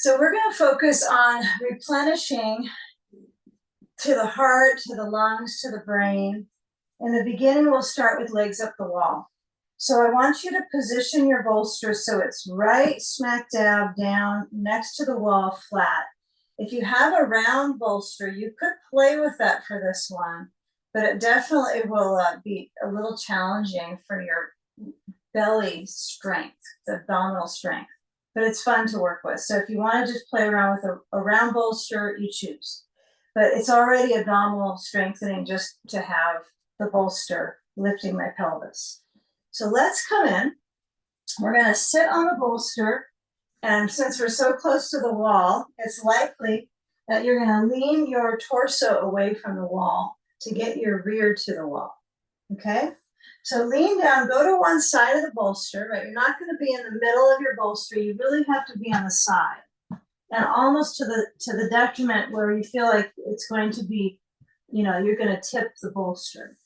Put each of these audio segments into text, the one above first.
So we're going to focus on replenishing to the heart, to the lungs, to the brain. In the beginning, we'll start with legs up the wall. So I want you to position your bolster so it's right smack dab down next to the wall flat. If you have a round bolster, you could play with that for this one, but it definitely will be a little challenging for your belly strength, the abdominal strength, but it's fun to work with. So if you want to just play around with a round bolster, you choose. But it's already abdominal strengthening just to have the bolster lifting my pelvis. So let's come in. We're going to sit on the bolster. And since we're so close to the wall, it's likely that you're going to lean your torso away from the wall to get your rear to the wall. Okay? So lean down, go to one side of the bolster, but you're not going to be in the middle of your bolster. You really have to be on the side. And almost to the detriment where you feel like it's going to be, you're going to tip the bolster.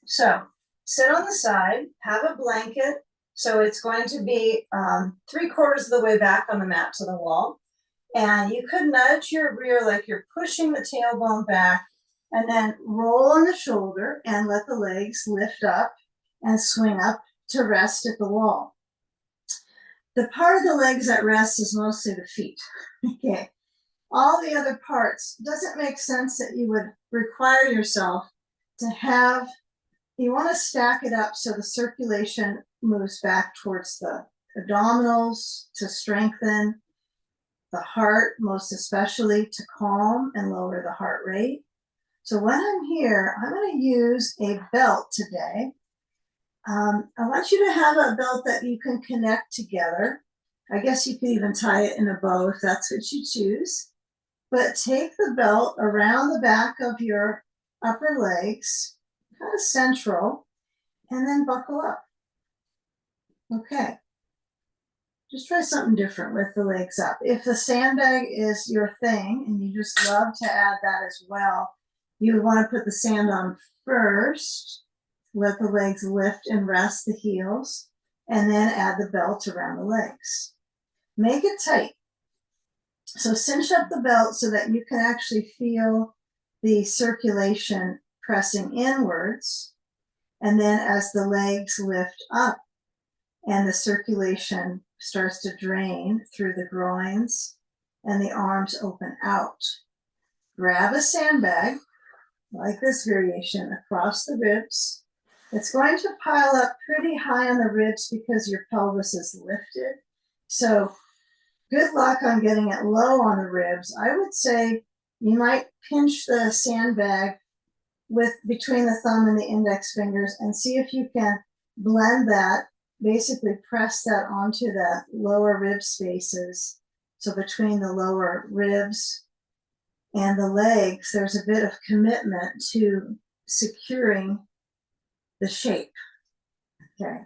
So sit on the side, have a blanket. So it's going to be 3/4 of the way back on the mat to the wall. And you could nudge your rear like you're pushing the tailbone back, and then roll on the shoulder and let the legs lift up and swing up to rest at the wall. The part of the legs at rest is mostly the feet. Okay. All the other parts, doesn't make sense that you would require yourself to have, you want to stack it up so the circulation moves back towards the abdominals to strengthen the heart, most especially to calm and lower the heart rate. So when I'm here, I'm going to use a belt today. I want you to have a belt that you can connect together. I guess you could even tie it in a bow if that's what you choose. But take the belt around the back of your upper legs, kind of central, and then buckle up. Okay. Just try something different with the legs up. If the sandbag is your thing and you just love to add that as well, you would want to put the sand on first. Let the legs lift and rest the heels, and then add the belt around the legs. Make it tight. So cinch up the belt so that you can actually feel the circulation pressing inwards. And then as the legs lift up and the circulation starts to drain through the groins and the arms open out, grab a sandbag, like this variation, across the ribs. It's going to pile up pretty high on the ribs because your pelvis is lifted. So good luck on getting it low on the ribs. I would say you might pinch the sandbag with between the thumb and the index fingers and see if you can blend that, basically press that onto the lower rib spaces. So between the lower ribs and the legs, there's a bit of commitment to securing the shape. Okay.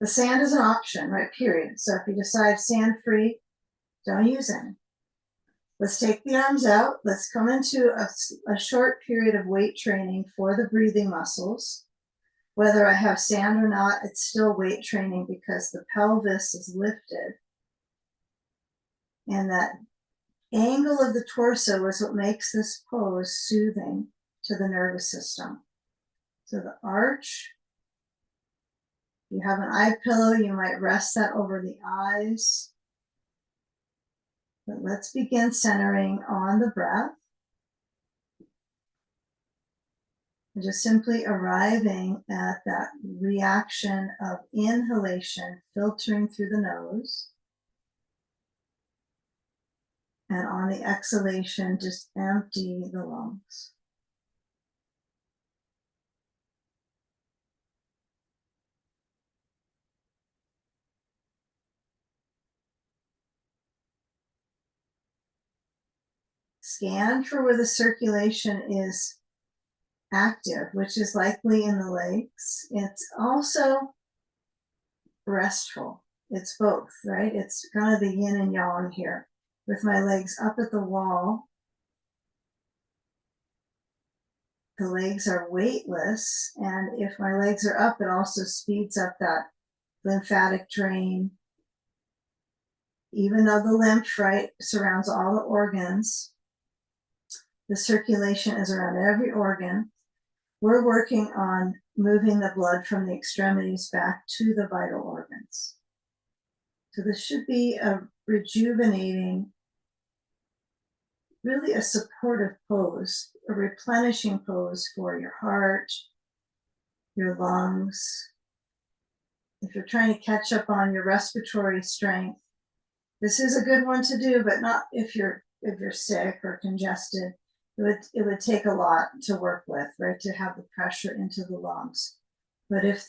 The sand is an option, right? Period. So if you decide sand free, don't use any. Let's take the arms out. Let's come into a short period of weight training for the breathing muscles. Whether I have sand or not, it's still weight training because the pelvis is lifted. And that angle of the torso is what makes this pose soothing to the nervous system. So the arch, you have an eye pillow, you might rest that over the eyes. But let's begin centering on the breath. And just simply arriving at that reaction of inhalation filtering through the nose. And on the exhalation, just empty the lungs. Scan for where the circulation is active, which is likely in the legs. It's also restful. It's both, right? It's kind of the yin and yang here. With my legs up at the wall, the legs are weightless, and if my legs are up, it also speeds up that lymphatic drain even though the lymph, right, surrounds all the organs, the circulation is around every organ. We're working on moving the blood from the extremities back to the vital organs. So this should be a rejuvenating, really a supportive pose, a replenishing pose for your heart, your lungs. If you're trying to catch up on your respiratory strength, this is a good one to do, but not if you're sick or congested. It would take a lot to work with, right, to have the pressure into the lungs. But if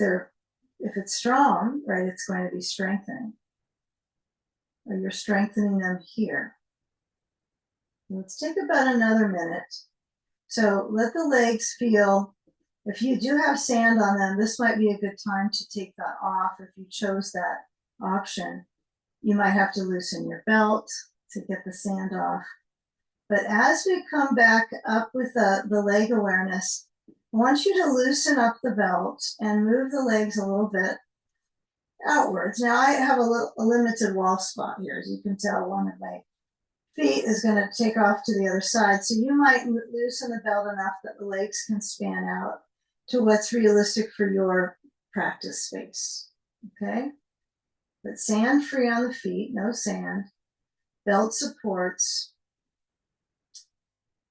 it's strong, right, it's going to be strengthening. Or you're strengthening them here. Let's take about another minute. So let the legs feel, if you do have sand on them, this might be a good time to take that off. If you chose that option, you might have to loosen your belt to get the sand off. But as we come back up with the leg awareness, I want you to loosen up the belt and move the legs a little bit outwards. Now I have a limited wall spot here. As you can tell, one of my feet is going to take off to the other side. So you might loosen the belt enough that the legs can span out to what's realistic for your practice space. Okay? But sand free on the feet, no sand. Belt supports.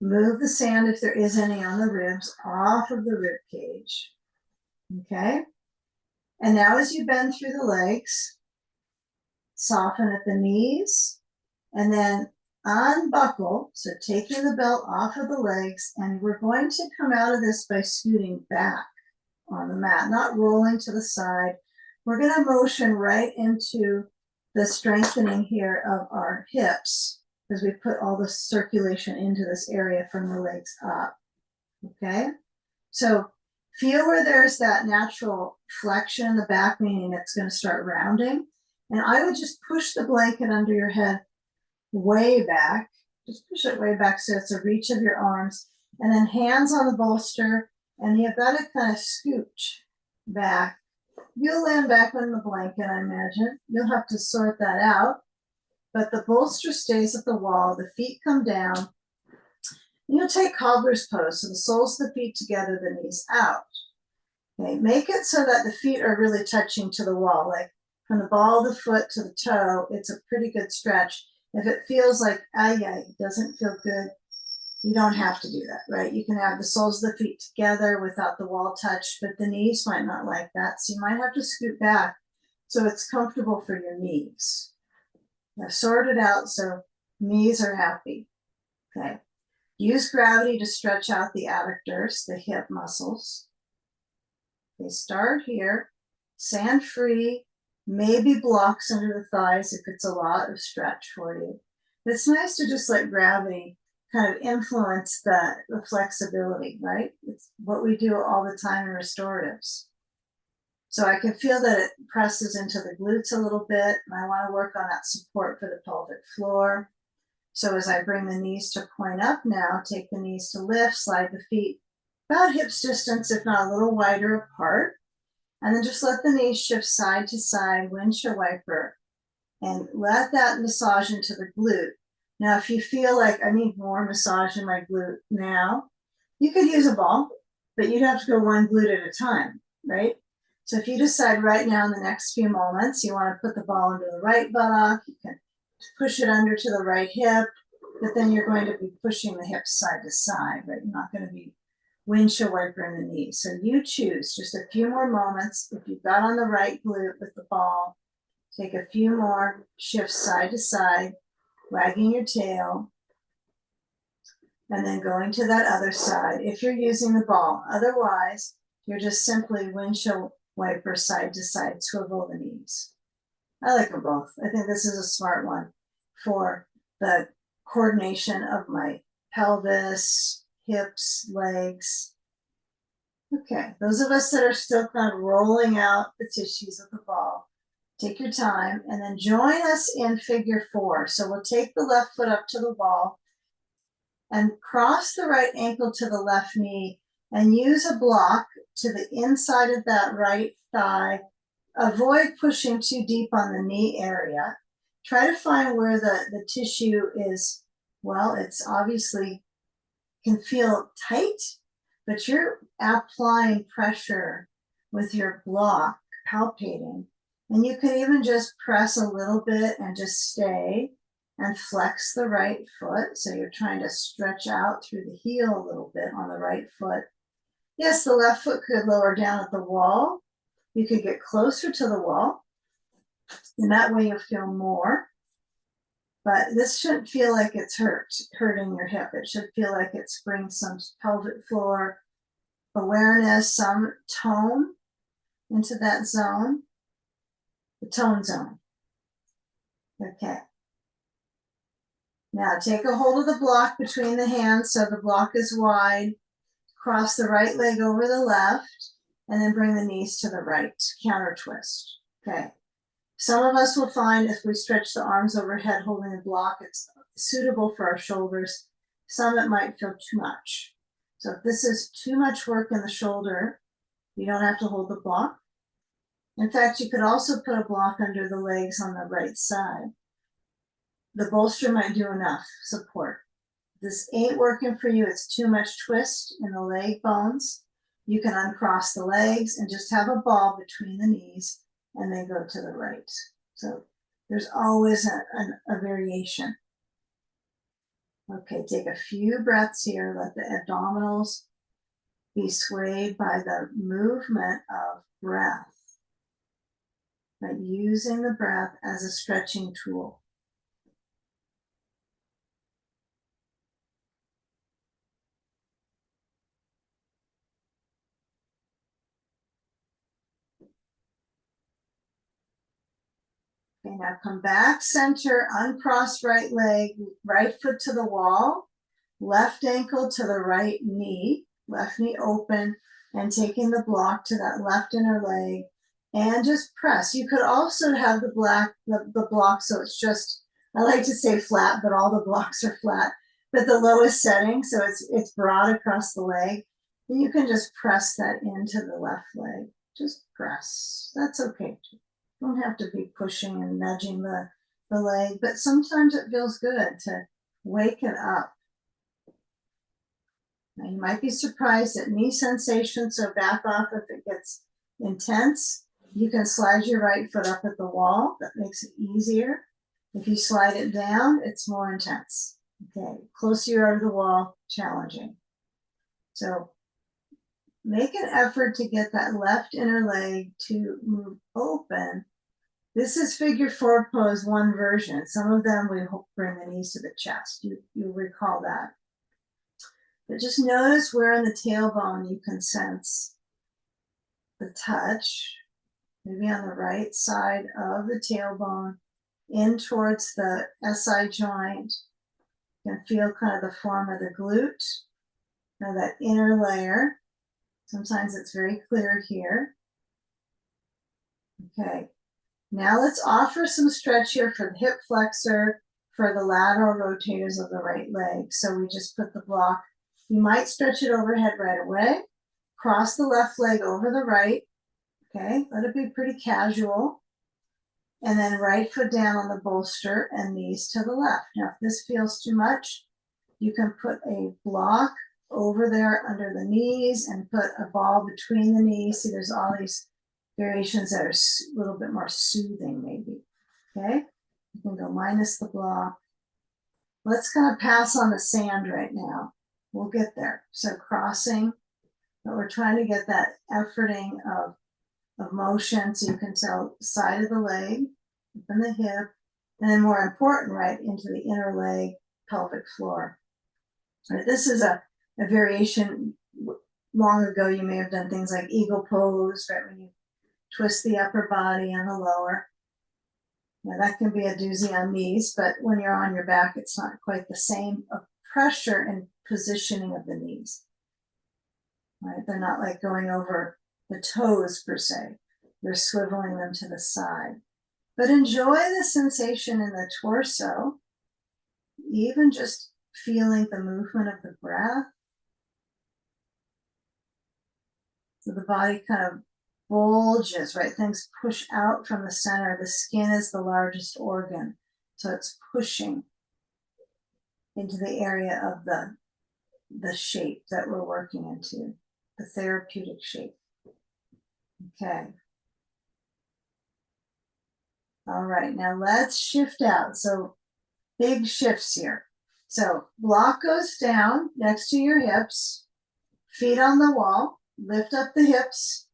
Move the sand, if there is any on the ribs, off of the rib cage. Okay? And now as you bend through the legs, soften at the knees, and then unbuckle, so taking the belt off of the legs, and we're going to come out of this by scooting back on the mat, not rolling to the side. We're going to motion right into the strengthening here of our hips, because we put all the circulation into this area from the legs up. Okay? So feel where there's that natural flexion in the back, meaning it's going to start rounding. And I would just push the blanket under your head way back. Just push it way back so it's a reach of your arms. And then hands on the bolster, and you've got to kind of scooch back. You'll land back on the blanket, I imagine. You'll have to sort that out. But the bolster stays at the wall, the feet come down. You'll take cobbler's pose, so the soles of the feet together, the knees out. Okay, make it so that the feet are really touching to the wall, like from the ball of the foot to the toe, it's a pretty good stretch. If it feels like, it doesn't feel good, you don't have to do that, right? You can have the soles of the feet together without the wall touch, but the knees might not like that, so you might have to scoot back so it's comfortable for your knees. Now sort it out so knees are happy. Okay. Use gravity to stretch out the adductors, the hip muscles. Okay, start here. Sand free, maybe blocks under the thighs if it's a lot of stretch for you. It's nice to just let gravity kind of influence the flexibility, right? It's what we do all the time in restoratives. So I can feel that it presses into the glutes a little bit, and I want to work on that support for the pelvic floor. So as I bring the knees to point up now, take the knees to lift, slide the feet about hips distance, if not a little wider apart. And then just let the knees shift side to side, windshield wiper, and let that massage into the glute. Now, if you feel like I need more massage in my glute now, you could use a ball, but you'd have to go one glute at a time, right? So if you decide right now in the next few moments, you want to put the ball under the right buttock, you can push it under to the right hip, but then you're going to be pushing the hips side to side, right? You're not going to be windshield wiper in the knees. So you choose just a few more moments. If you've got on the right glute with the ball, take a few more shifts side to side, wagging your tail, and then going to that other side if you're using the ball. Otherwise, you're just simply windshield wiper side to side, swivel the knees. I like them both. I think this is a smart one for the coordination of my pelvis, hips, legs. Okay, those of us that are still kind of rolling out the tissues of the ball, take your time and then join us in figure 4. So we'll take the left foot up to the wall and cross the right ankle to the left knee and use a block to the inside of that right thigh. Avoid pushing too deep on the knee area. try to find where the tissue is, well, it's obviously can feel tight, but you're applying pressure with your block, palpating. And you can even just press a little bit and just stay and flex the right foot. So you're trying to stretch out through the heel a little bit on the right foot. Yes, the left foot could lower down at the wall. You could get closer to the wall, and that way you'll feel more. But this shouldn't feel like it's hurting your hip. It should feel like it's bringing some pelvic floor awareness, some tone into that zone, the tone zone. Okay. Now take a hold of the block between the hands so the block is wide. Cross the right leg over the left, and then bring the knees to the right, counter twist. Okay. Some of us will find if we stretch the arms overhead holding the block, it's suitable for our shoulders. Some it might feel too much. So if this is too much work in the shoulder, you don't have to hold the block. In fact, you could also put a block under the legs on the right side. The bolster might do enough support. If this ain't working for you, it's too much twist in the leg bones. You can uncross the legs and just have a ball between the knees and then go to the right. So there's always a variation. Okay, take a few breaths here. Let the abdominals be swayed by the movement of breath, but using the breath as a stretching tool. Okay, now come back, center, uncross right leg, right foot to the wall, left ankle to the right knee, left knee open, and taking the block to that left inner leg, and just press. You could also have the block so it's just, I like to say flat, but all the blocks are flat, but the lowest setting, so it's broad across the leg. And you can just press that into the left leg. Just press. That's okay too. Don't have to be pushing and nudging the leg, but sometimes it feels good to wake it up. Now you might be surprised at knee sensation, so back off if it gets intense. You can slide your right foot up at the wall. That makes it easier. If you slide it down, it's more intense. Okay, closer you are to the wall, challenging. So make an effort to get that left inner leg to move open. This is figure four pose one version. Some of them we bring the knees to the chest. You recall that. But just notice where in the tailbone you can sense the touch, maybe on the right side of the tailbone, in towards the SI joint. You can feel kind of the form of the glute, now that inner layer. Sometimes it's very clear here. Okay, now let's offer some stretch here for the hip flexor, for the lateral rotators of the right leg. So we just put the block. You might stretch it overhead right away. Cross the left leg over the right. Okay, let it be pretty casual. And then right foot down on the bolster and knees to the left. Now, if this feels too much, you can put a block over there under the knees and put a ball between the knees. See, there's all these variations that are a little bit more soothing, maybe. Okay, you can go minus the block. Let's kind of pass on the sand right now. We'll get there. So crossing, but we're trying to get that efforting of motion so you can tell side of the leg, open the hip, and then more important, right into the inner leg, pelvic floor. Right, this is a variation. Long ago, you may have done things like eagle pose, right, when you twist the upper body and the lower. Now that can be a doozy on knees, but when you're on your back, it's not quite the same pressure and positioning of the knees. Right, they're not like going over the toes per se. You're swiveling them to the side. But enjoy the sensation in the torso, even just feeling the movement of the breath. So the body kind of bulges, right? Things push out from the center. The skin is the largest organ. So it's pushing into the area of the shape that we're working into, the therapeutic shape. Okay. All right, now let's shift out. So big shifts here. So block goes down next to your hips, feet on the wall, lift up the hips.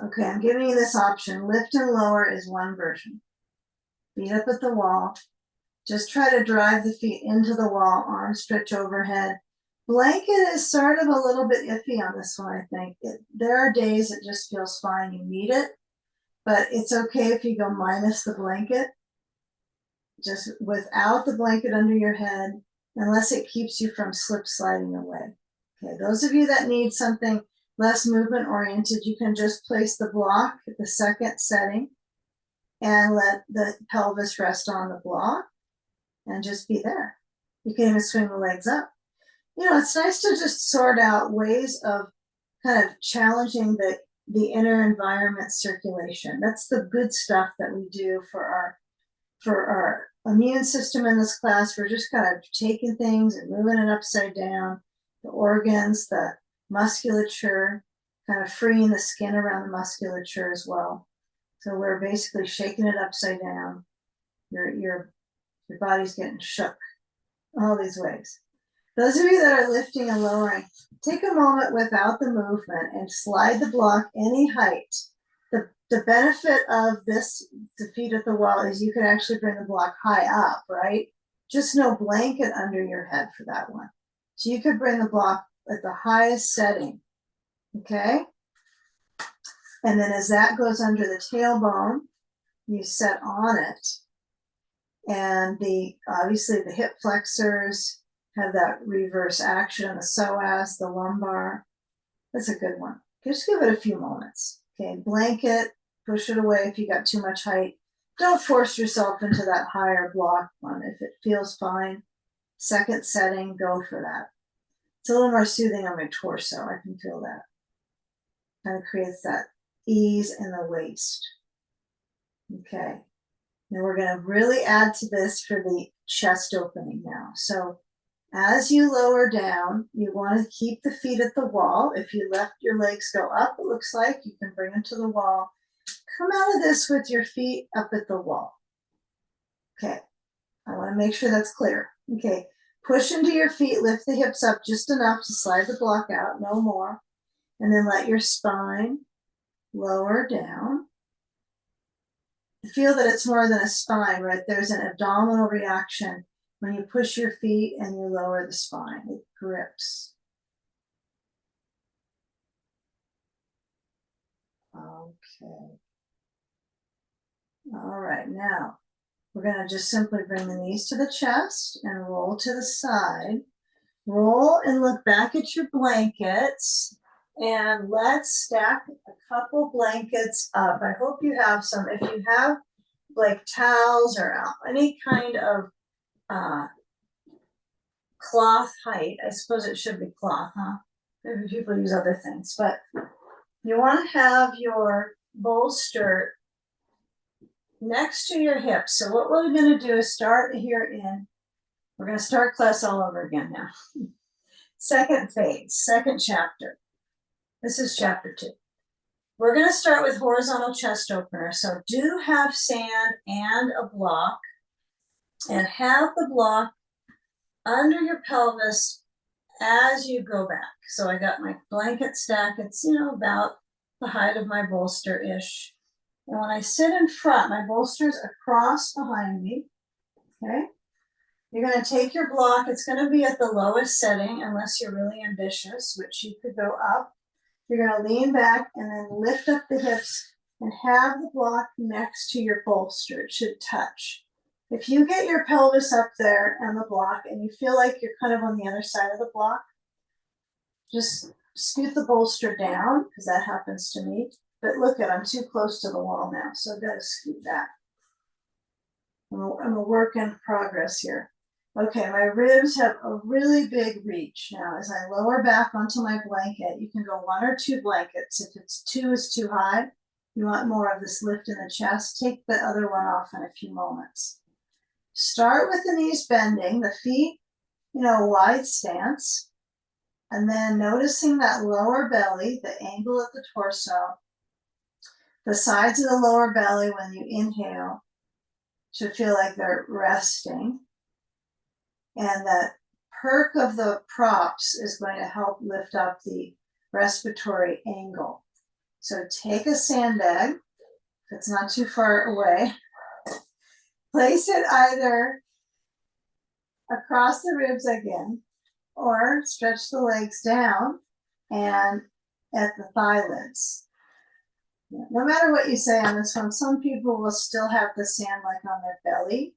Okay, I'm giving you this option. Lift and lower is one version. Feet up at the wall. Just try to drive the feet into the wall, arms stretch overhead. Blanket is sort of a little bit iffy on this one, I think. There are days it just feels fine, you need it, but it's okay if you go minus the blanket, just without the blanket under your head, unless it keeps you from slip sliding away. Okay, those of you that need something less movement oriented, you can just place the block at the second setting and let the pelvis rest on the block and just be there. You can even swing the legs up. You know, it's nice to just sort out ways of kind of challenging the inner environment circulation. That's the good stuff that we do for our immune system in this class. We're just kind of taking things and moving it upside down, the organs, the musculature, kind of freeing the skin around the musculature as well. So we're basically shaking it upside down. Your body's getting shook all these ways. Those of you that are lifting and lowering, take a moment without the movement and slide the block any height. The benefit of this, the feet at the wall, is you can actually bring the block high up, right? Just no blanket under your head for that one. So you could bring the block at the highest setting, okay? And then as that goes under the tailbone, you set on it. And obviously the hip flexors have that reverse action, the psoas, the lumbar. That's a good one. Just give it a few moments. Okay, blanket, push it away if you got too much height. Don't force yourself into that higher block one. If it feels fine, second setting, go for that. It's a little more soothing on my torso. I can feel that. Kind of creates that ease in the waist. Okay. Now we're going to really add to this for the chest opening now. So as you lower down, you want to keep the feet at the wall. If you let your legs go up, it looks like you can bring them to the wall. Come out of this with your feet up at the wall. Okay, I want to make sure that's clear. Okay, push into your feet, lift the hips up just enough to slide the block out, no more. And then let your spine lower down. Feel that it's more than a spine, right? There's an abdominal reaction when you push your feet and you lower the spine. It grips. Okay. All right, now we're going to just simply bring the knees to the chest and roll to the side. Roll and look back at your blankets. And let's stack a couple blankets up. I hope you have some. If you have like towels or any kind of cloth height, I suppose it should be cloth, huh? Maybe people use other things, but you want to have your bolster next to your hips. So what we're going to do is start here we're going to start class all over again now. Second phase, second chapter. This is chapter 2. We're going to start with horizontal chest opener. So do have sand and a block, and have the block under your pelvis as you go back. So I got my blanket stack. It's, about the height of my bolster-ish. And when I sit in front, my bolster's across behind me, okay? You're going to take your block. It's going to be at the lowest setting unless you're really ambitious, which you could go up. You're going to lean back and then lift up the hips and have the block next to your bolster. It should touch. If you get your pelvis up there and the block and you feel like you're kind of on the other side of the block, just scoot the bolster down, because that happens to me. But look I'm too close to the wall now, so I've got to scoot back. I'm a work in progress here. Okay, my ribs have a really big reach. Now, as I lower back onto my blanket, you can go 1 or 2 blankets. If it's 2 is too high, you want more of this lift in the chest, take the other one off in a few moments. Start with the knees bending, the feet, wide stance, and then noticing that lower belly, the angle of the torso, the sides of the lower belly when you inhale should feel like they're resting. And that perk of the props is going to help lift up the respiratory angle. So take a sandbag, if it's not too far away, place it either across the ribs again, or stretch the legs down and at the thigh lids. No matter what you say on this one, some people will still have the sand like on their belly,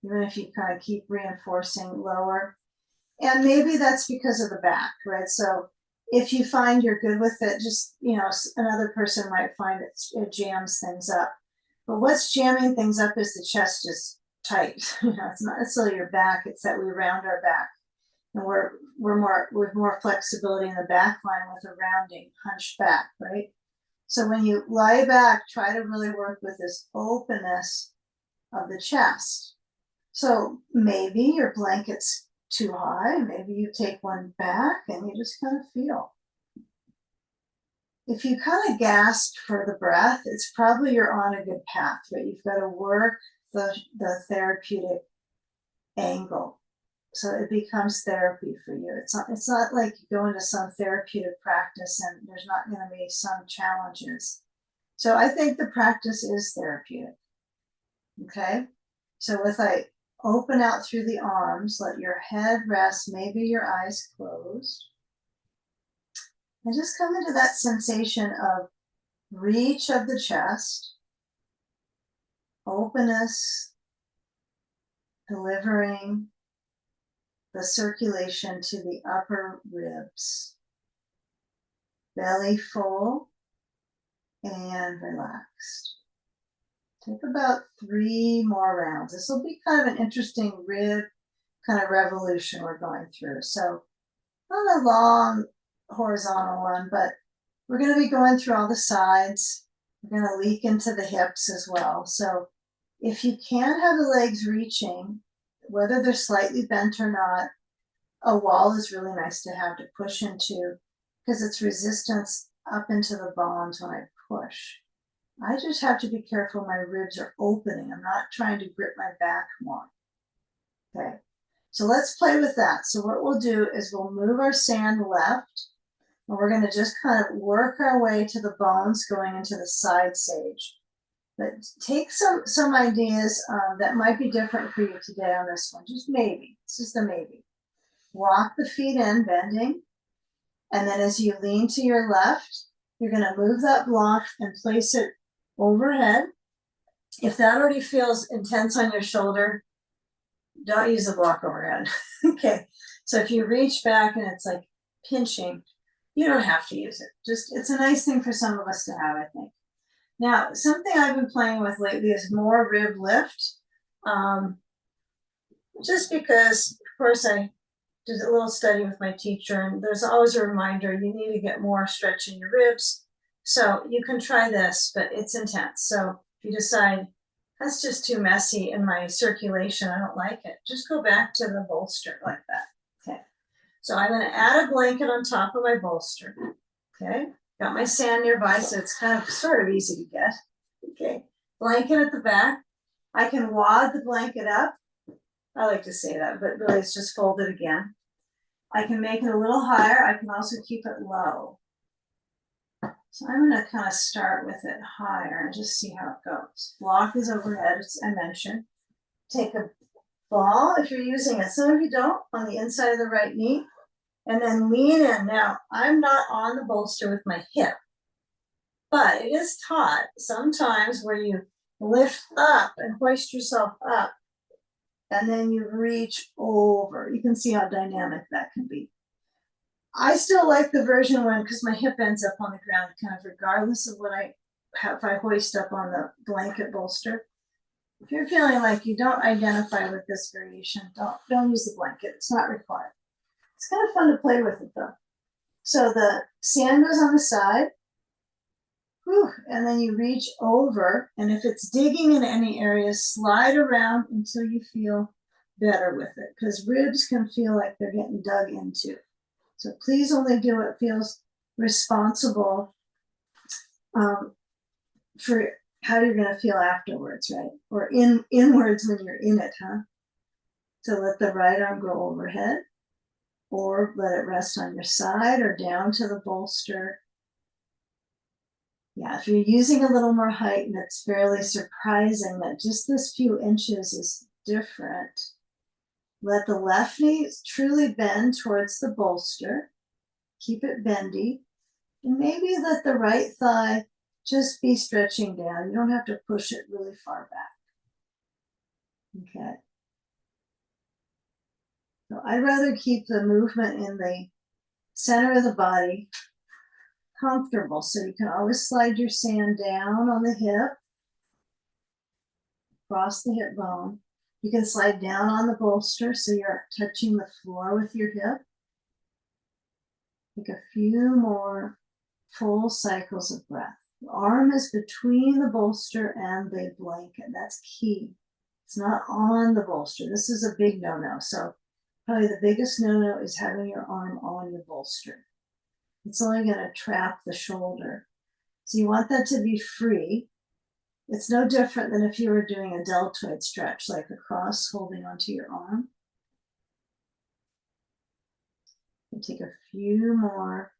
even if you kind of keep reinforcing lower. And maybe that's because of the back, right? So if you find you're good with it, just, another person might find it jams things up. But what's jamming things up is the chest is tight. It's not necessarily your back, it's that we round our back. And we're more flexibility in the back line with a rounding, hunched back, right? So when you lie back, try to really work with this openness of the chest. So maybe your blanket's too high, maybe you take one back and you just kind of feel. If you kind of gasped for the breath, it's probably you're on a good path, but you've got to work the therapeutic angle. So it becomes therapy for you. It's not like you go into some therapeutic practice and there's not going to be some challenges. So I think the practice is therapeutic. Okay. So with open out through the arms, let your head rest, maybe your eyes closed. And just come into that sensation of reach of the chest, openness, delivering the circulation to the upper ribs. Belly full and relaxed. Take about 3 more rounds. This will be kind of an interesting rib kind of revolution we're going through. So not a long horizontal one, but we're going to be going through all the sides. We're going to leak into the hips as well. So if you can have the legs reaching, whether they're slightly bent or not, a wall is really nice to have to push into because it's resistance up into the bones when I push. I just have to be careful my ribs are opening. I'm not trying to grip my back more. Okay, so let's play with that. So what we'll do is we'll move our sand left, and we're going to just kind of work our way to the bones going into the side sage. But take some ideas that might be different for you today on this one. Just maybe. It's just a maybe. Walk the feet in, bending. And then as you lean to your left, you're going to move that block and place it overhead. If that already feels intense on your shoulder, don't use the block overhead. Okay. So if you reach back and it's like pinching, you don't have to use it. It's a nice thing for some of us to have, I think. Now, something I've been playing with lately is more rib lift. Just because, of course, I did a little study with my teacher, and there's always a reminder you need to get more stretch in your ribs. So you can try this, but it's intense. So if you decide that's just too messy in my circulation, I don't like it, just go back to the bolster like that. Okay. So I'm going to add a blanket on top of my bolster. Okay. Got my sand nearby, so it's kind of sort of easy to get. Okay. Blanket at the back. I can wad the blanket up. I like to say that, but really it's just fold it again. I can make it a little higher. I can also keep it low. So I'm going to kind of start with it higher and just see how it goes. Block is overhead, as I mentioned. Take a ball if you're using it. Some of you don't, on the inside of the right knee. And then lean in. Now, I'm not on the bolster with my hip, but it is taught sometimes where you lift up and hoist yourself up, and then you reach over. You can see how dynamic that can be. I still like the version when, because my hip ends up on the ground, kind of regardless of what I have, if I hoist up on the blanket bolster. If you're feeling like you don't identify with this variation, don't use the blanket. It's not required. It's kind of fun to play with it though. So the sand goes on the side. Whew. And then you reach over, and if it's digging in any area, slide around until you feel better with it, because ribs can feel like they're getting dug into. So please only do what feels responsible for how you're going to feel afterwards, right? Or inwards when you're in it, huh? So let the right arm go overhead, or let it rest on your side or down to the bolster. Yeah, if you're using a little more height and it's fairly surprising that just this few inches is different, let the left knee truly bend towards the bolster. Keep it bendy. And maybe let the right thigh just be stretching down. You don't have to push it really far back. Okay. So I'd rather keep the movement in the center of the body comfortable. So you can always slide your sand down on the hip, across the hip bone. You can slide down on the bolster so you're touching the floor with your hip. Take a few more full cycles of breath. The arm is between the bolster and the blanket. That's key. It's not on the bolster. This is a big no-no. So probably the biggest no-no is having your arm on your bolster. It's only going to trap the shoulder. So you want that to be free. It's no different than if you were doing a deltoid stretch, like across, holding onto your arm. And take a few more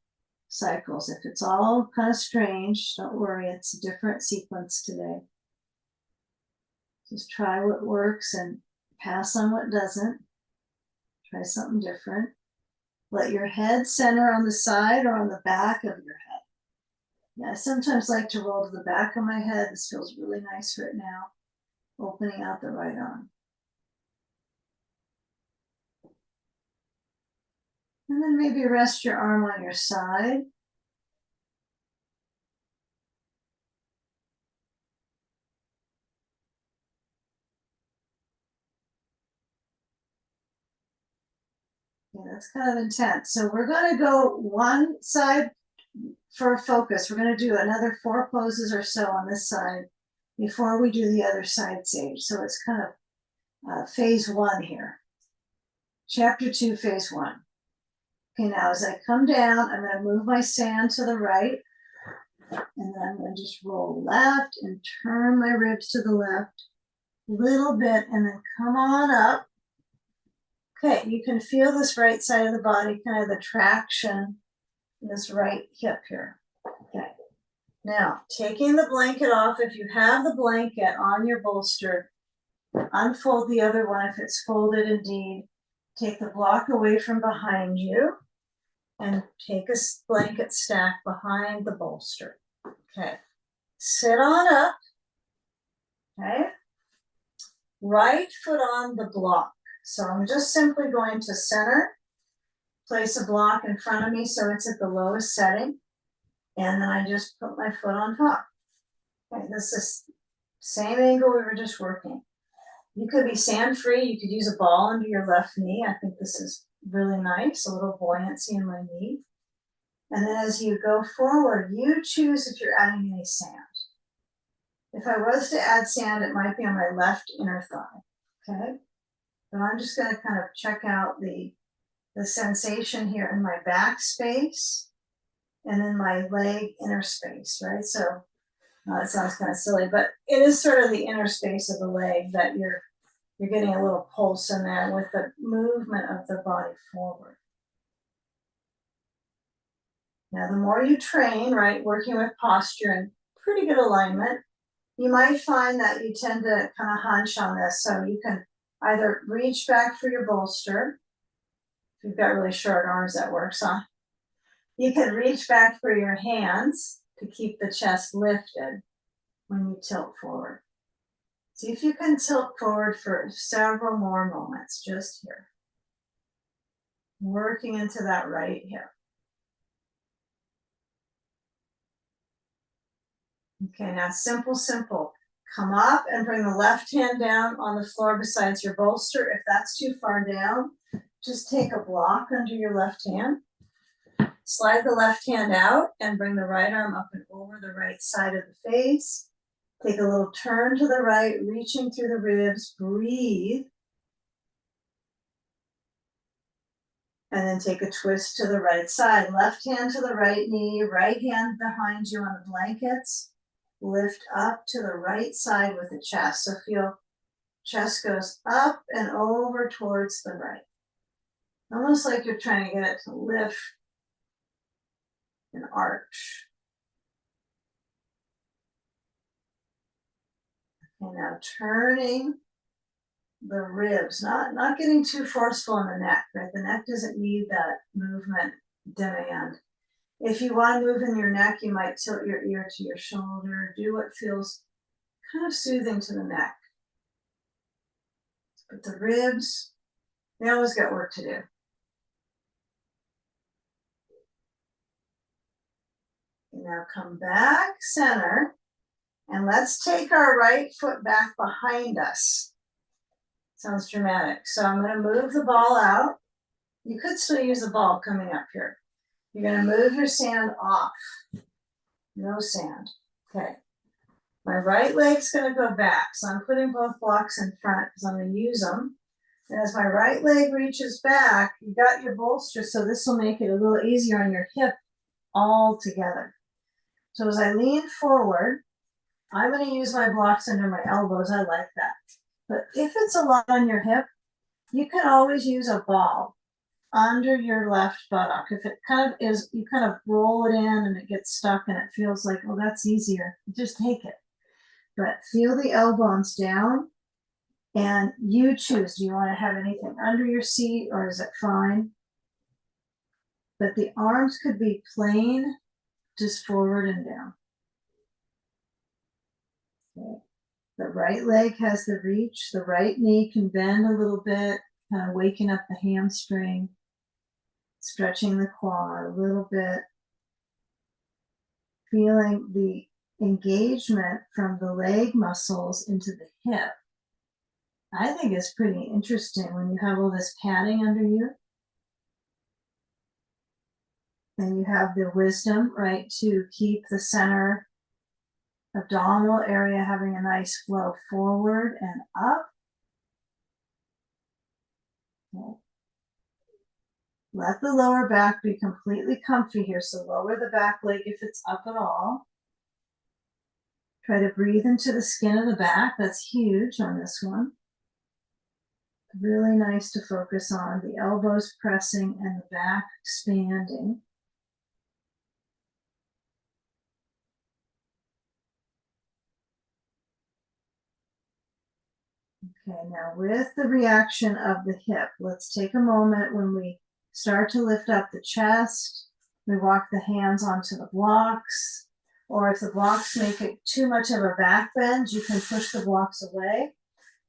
cycles. If it's all kind of strange, don't worry, it's a different sequence today. Just try what works and pass on what doesn't. Try something different. Let your head center on the side or on the back of your head. Yeah, I sometimes like to roll to the back of my head. This feels really nice right now. Opening out the right arm. And then maybe rest your arm on your side. Yeah, that's kind of intense. So we're going to go one side for focus. We're going to do another 4 poses or so on this side before we do the other side sage. So it's kind of phase 1 here. Chapter 2, phase 1. Okay, now as I come down, I'm going to move my sand to the right. And then I'm going to just roll left and turn my ribs to the left a little bit and then come on up. Okay, you can feel this right side of the body, kind of the traction in this right hip here. Okay, now taking the blanket off, if you have the blanket on your bolster, unfold the other one if it's folded indeed. Take the block away from behind you and take a blanket stack behind the bolster. Okay, sit on up. Okay, right foot on the block. So I'm just simply going to center, place a block in front of me so it's at the lowest setting, and then I just put my foot on top. Okay, this is same angle we were just working. You could be sand free. You could use a ball under your left knee. I think this is really nice, a little buoyancy in my knee. And then as you go forward, you choose if you're adding any sand. If I was to add sand, it might be on my left inner thigh, okay? But I'm just going to kind of check out the sensation here in my back space and in my leg inner space, right? So it sounds kind of silly, but it is sort of the inner space of the leg that you're getting a little pulse in there with the movement of the body forward. Now, the more you train, right, working with posture and pretty good alignment, you might find that you tend to kind of hunch on this. So you can either reach back for your bolster. If you've got really short arms, that works, huh? You can reach back for your hands to keep the chest lifted when you tilt forward. See if you can tilt forward for several more moments just here. Working into that right hip. Okay, now simple. Come up and bring the left hand down on the floor besides your bolster. If that's too far down, just take a block under your left hand. Slide the left hand out and bring the right arm up and over the right side of the face. Take a little turn to the right, reaching through the ribs, breathe. And then take a twist to the right side. Left hand to the right knee, right hand behind you on the blankets. Lift up to the right side with the chest. So feel chest goes up and over towards the right. Almost like you're trying to get it to lift and arch. And now turning the ribs, not getting too forceful in the neck, right? The neck doesn't need that movement demand. If you want to move in your neck, you might tilt your ear to your shoulder, do what feels kind of soothing to the neck. But the ribs, they always got work to do. And now come back center, and let's take our right foot back behind us. Sounds dramatic. So I'm going to move the ball out. You could still use the ball coming up here. You're going to move your sand off. No sand. Okay. My right leg's going to go back. So I'm putting both blocks in front because I'm going to use them. And as my right leg reaches back, you got your bolster, so this will make it a little easier on your hip all together. So as I lean forward, I'm going to use my blocks under my elbows. I like that. But if it's a lot on your hip, you can always use a ball under your left buttock. If it kind of is, you kind of roll it in and it gets stuck and it feels like, oh, that's easier, just take it. But feel the elbows down and you choose. Do you want to have anything under your seat or is it fine? But the arms could be plain, just forward and down. Okay. The right leg has the reach. The right knee can bend a little bit, kind of waking up the hamstring, stretching the quad a little bit, feeling the engagement from the leg muscles into the hip. I think it's pretty interesting when you have all this padding under you. And you have the wisdom, right, to keep the center abdominal area having a nice flow forward and up. Okay. Let the lower back be completely comfy here. So lower the back leg if it's up at all. Try to breathe into the skin of the back. That's huge on this one. Really nice to focus on the elbows pressing and the back expanding. Okay, now with the reaction of the hip, let's take a moment when we start to lift up the chest. We walk the hands onto the blocks, or if the blocks make it too much of a back bend, you can push the blocks away.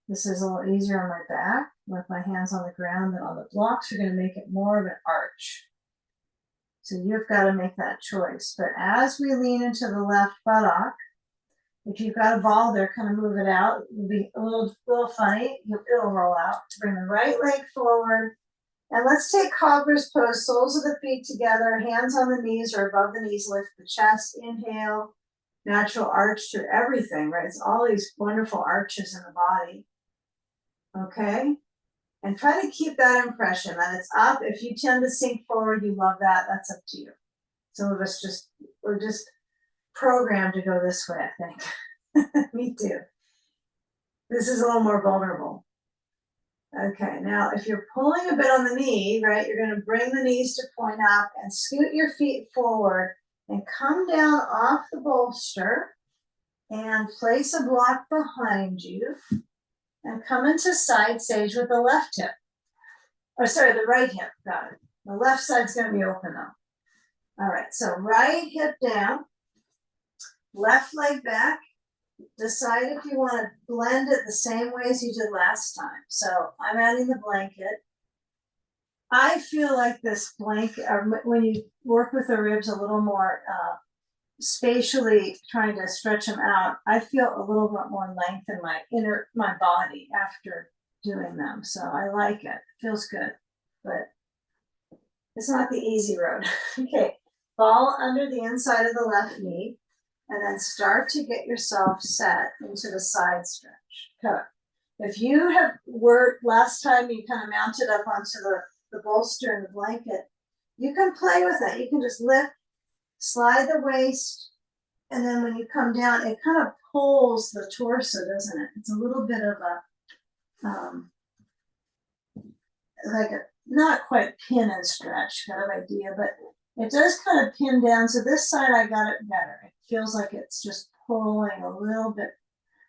This is a little easier on my back with my hands on the ground than on the blocks. You're going to make it more of an arch. So you've got to make that choice. But as we lean into the left buttock, if you've got a ball there, kind of move it out. It'll be a little funny. It'll roll out. Bring the right leg forward. And let's take cobbler's pose, soles of the feet together, hands on the knees or above the knees, lift the chest, inhale, natural arch through everything, right? It's all these wonderful arches in the body. Okay? And try to keep that impression that it's up. If you tend to sink forward, you love that. That's up to you. Some of us we're just programmed to go this way, I think. Me too. This is a little more vulnerable. Okay, now if you're pulling a bit on the knee, right, you're going to bring the knees to point up and scoot your feet forward and come down off the bolster and place a block behind you and come into side stage with the left hip. Or sorry, the right hip, got it. The left side's going to be open though. All right, so right hip down, left leg back. Decide if you want to blend it the same way as you did last time. So I'm adding the blanket. I feel like this blanket, when you work with the ribs a little more spatially, trying to stretch them out, I feel a little bit more length in my body after doing them. So I like it. Feels good. But It's not the easy road. Okay, fall under the inside of the left knee and then start to get yourself set into the side stretch. Okay. If you have worked last time you kind of mounted up onto the bolster and the blanket, you can play with it. You can just lift, slide the waist, and then when you come down, it kind of pulls the torso, doesn't it? It's a little bit of a, like a, not quite pin and stretch kind of idea, but it does kind of pin down. So this side, I got it better. It feels like it's just pulling a little bit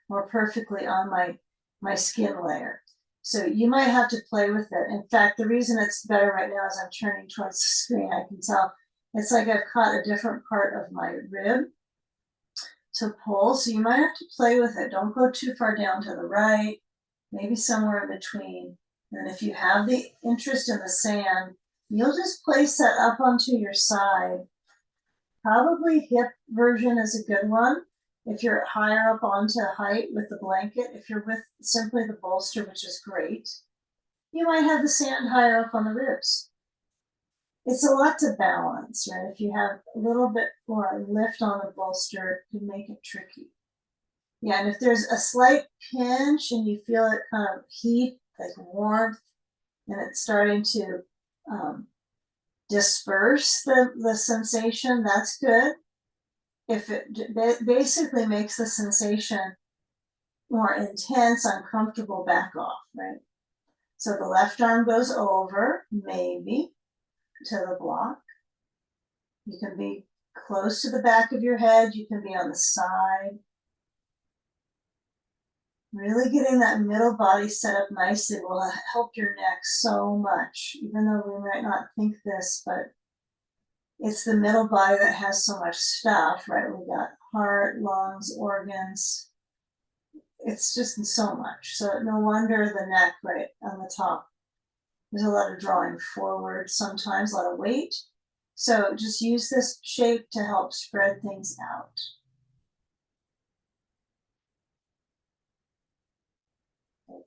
more perfectly on my skin layer. So you might have to play with it. In fact, the reason it's better right now is I'm turning towards the screen. I can tell it's like I've caught a different part of my rib to pull. So you might have to play with it. Don't go too far down to the right, maybe somewhere in between. And if you have the interest in the sand, you'll just place that up onto your side. Probably hip version is a good one. If you're higher up onto height with the blanket, if you're with simply the bolster, which is great, you might have the sand higher up on the ribs. It's a lot to balance, right? If you have a little bit more lift on the bolster, it can make it tricky. Yeah, and if there's a slight pinch and you feel it kind of heat, like warmth, and it's starting to disperse the sensation, that's good. If it basically makes the sensation more intense, uncomfortable, back off, right? So the left arm goes over, maybe, to the block. You can be close to the back of your head. You can be on the side. Really getting that middle body set up nicely will help your neck so much, even though we might not think this, but it's the middle body that has so much stuff, right? We got heart, lungs, organs. It's just so much. So no wonder the neck right on the top. There's a lot of drawing forward sometimes, a lot of weight. So just use this shape to help spread things out.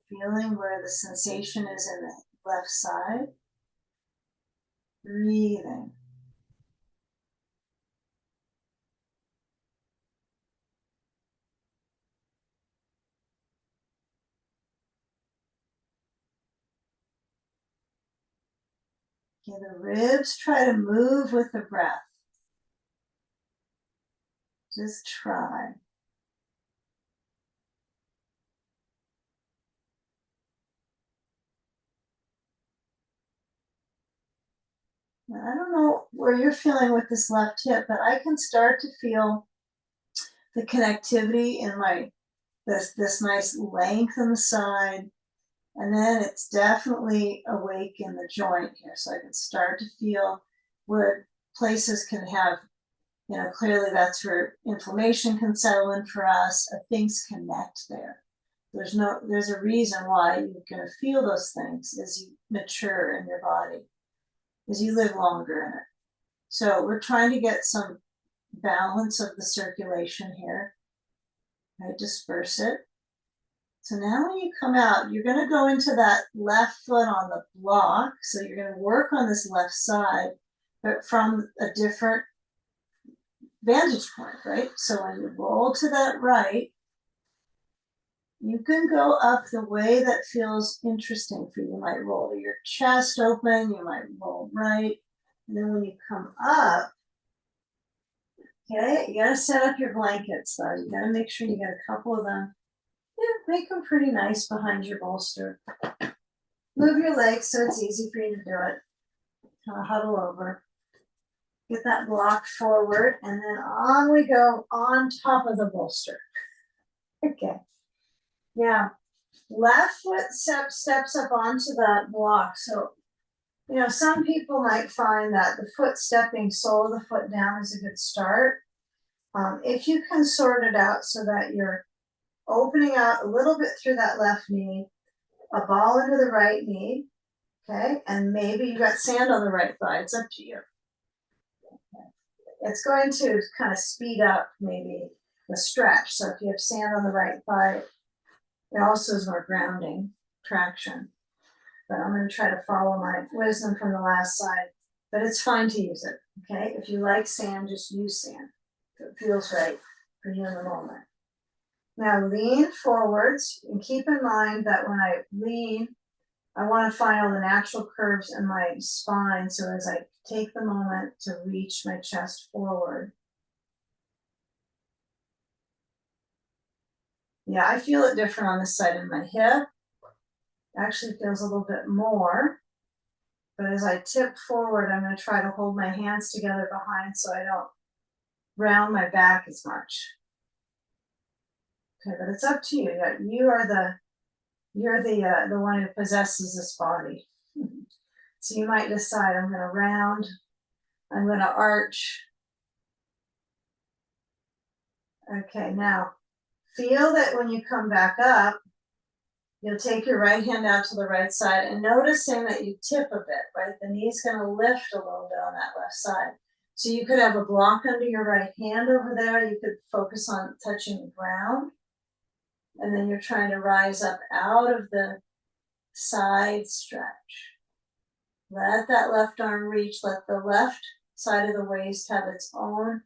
Feeling where the sensation is in the left side. Breathing. Okay, the ribs try to move with the breath. Just try. Now, I don't know where you're feeling with this left hip, but I can start to feel the connectivity in my this nice length on the side. And then it's definitely awake in the joint here. So I can start to feel where places can have, clearly that's where inflammation can settle in for us. Things connect there. There's a reason why you're going to feel those things as you mature in your body, as you live longer in it. So we're trying to get some balance of the circulation here. Right, disperse it. So now when you come out, you're going to go into that left foot on the block. So you're going to work on this left side, but from a different vantage point, right? So when you roll to that right, you can go up the way that feels interesting for you. You might roll to your chest open, you might roll right. And then when you come up, okay, you got to set up your blankets though. You got to make sure you get a couple of them. Yeah, make them pretty nice behind your bolster. Move your legs so it's easy for you to do it. Kind of huddle over. Get that block forward, and then on we go on top of the bolster. Okay. Now, left foot steps up onto that block. So, some people might find that the foot stepping, sole of the foot down is a good start. If you can sort it out so that you're opening out a little bit through that left knee, a ball into the right knee, okay? And maybe you got sand on the right thigh. It's up to you. Okay. It's going to kind of speed up maybe the stretch. So if you have sand on the right thigh, it also is more grounding traction. But I'm going to try to follow my wisdom from the last side. but it's fine to use it, okay? If you like sand, just use sand. If it feels right for you in the moment. Now lean forwards and keep in mind that when I lean, I want to find all the natural curves in my spine. So as I take the moment to reach my chest forward. Yeah, I feel it different on this side of my hip. Actually feels a little bit more. But as I tip forward, I'm going to try to hold my hands together behind so I don't round my back as much. Okay, but it's up to you. You're the one who possesses this body. So you might decide, I'm going to round, I'm going to arch. Okay, now feel that when you come back up, you'll take your right hand out to the right side and noticing that you tip a bit, right? The knee's going to lift a little bit on that left side. So you could have a block under your right hand over there. You could focus on touching the ground. And then you're trying to rise up out of the side stretch. Let that left arm reach. Let the left side of the waist have its own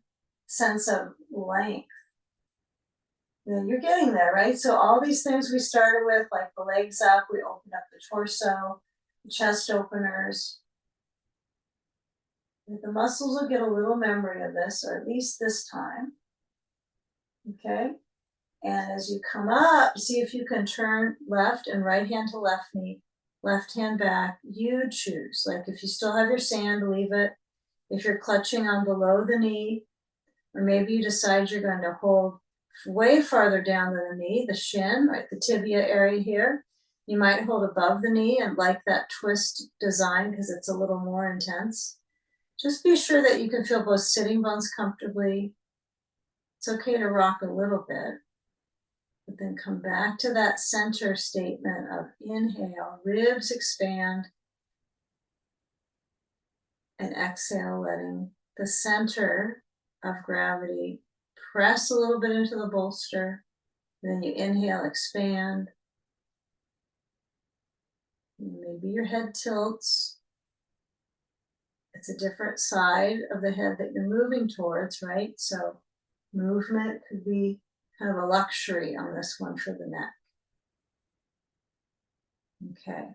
sense of length. And you're getting there, right? So all these things we started with, like the legs up, we open up the torso, the chest openers. The muscles will get a little memory of this, or at least this time. Okay? And as you come up, see if you can turn left and right hand to left knee, left hand back. You choose. Like if you still have your sand, leave it. If you're clutching on below the knee, or maybe you decide you're going to hold way farther down than the knee, the shin, right, the tibia area here. You might hold above the knee and like that twist design because it's a little more intense. Just be sure that you can feel both sitting bones comfortably. It's okay to rock a little bit, but then come back to that center statement of inhale, ribs expand, and exhale, letting the center of gravity press a little bit into the bolster. Then you inhale, expand. Maybe your head tilts. It's a different side of the head that you're moving towards, right? So movement could be kind of a luxury on this one for the neck. Okay,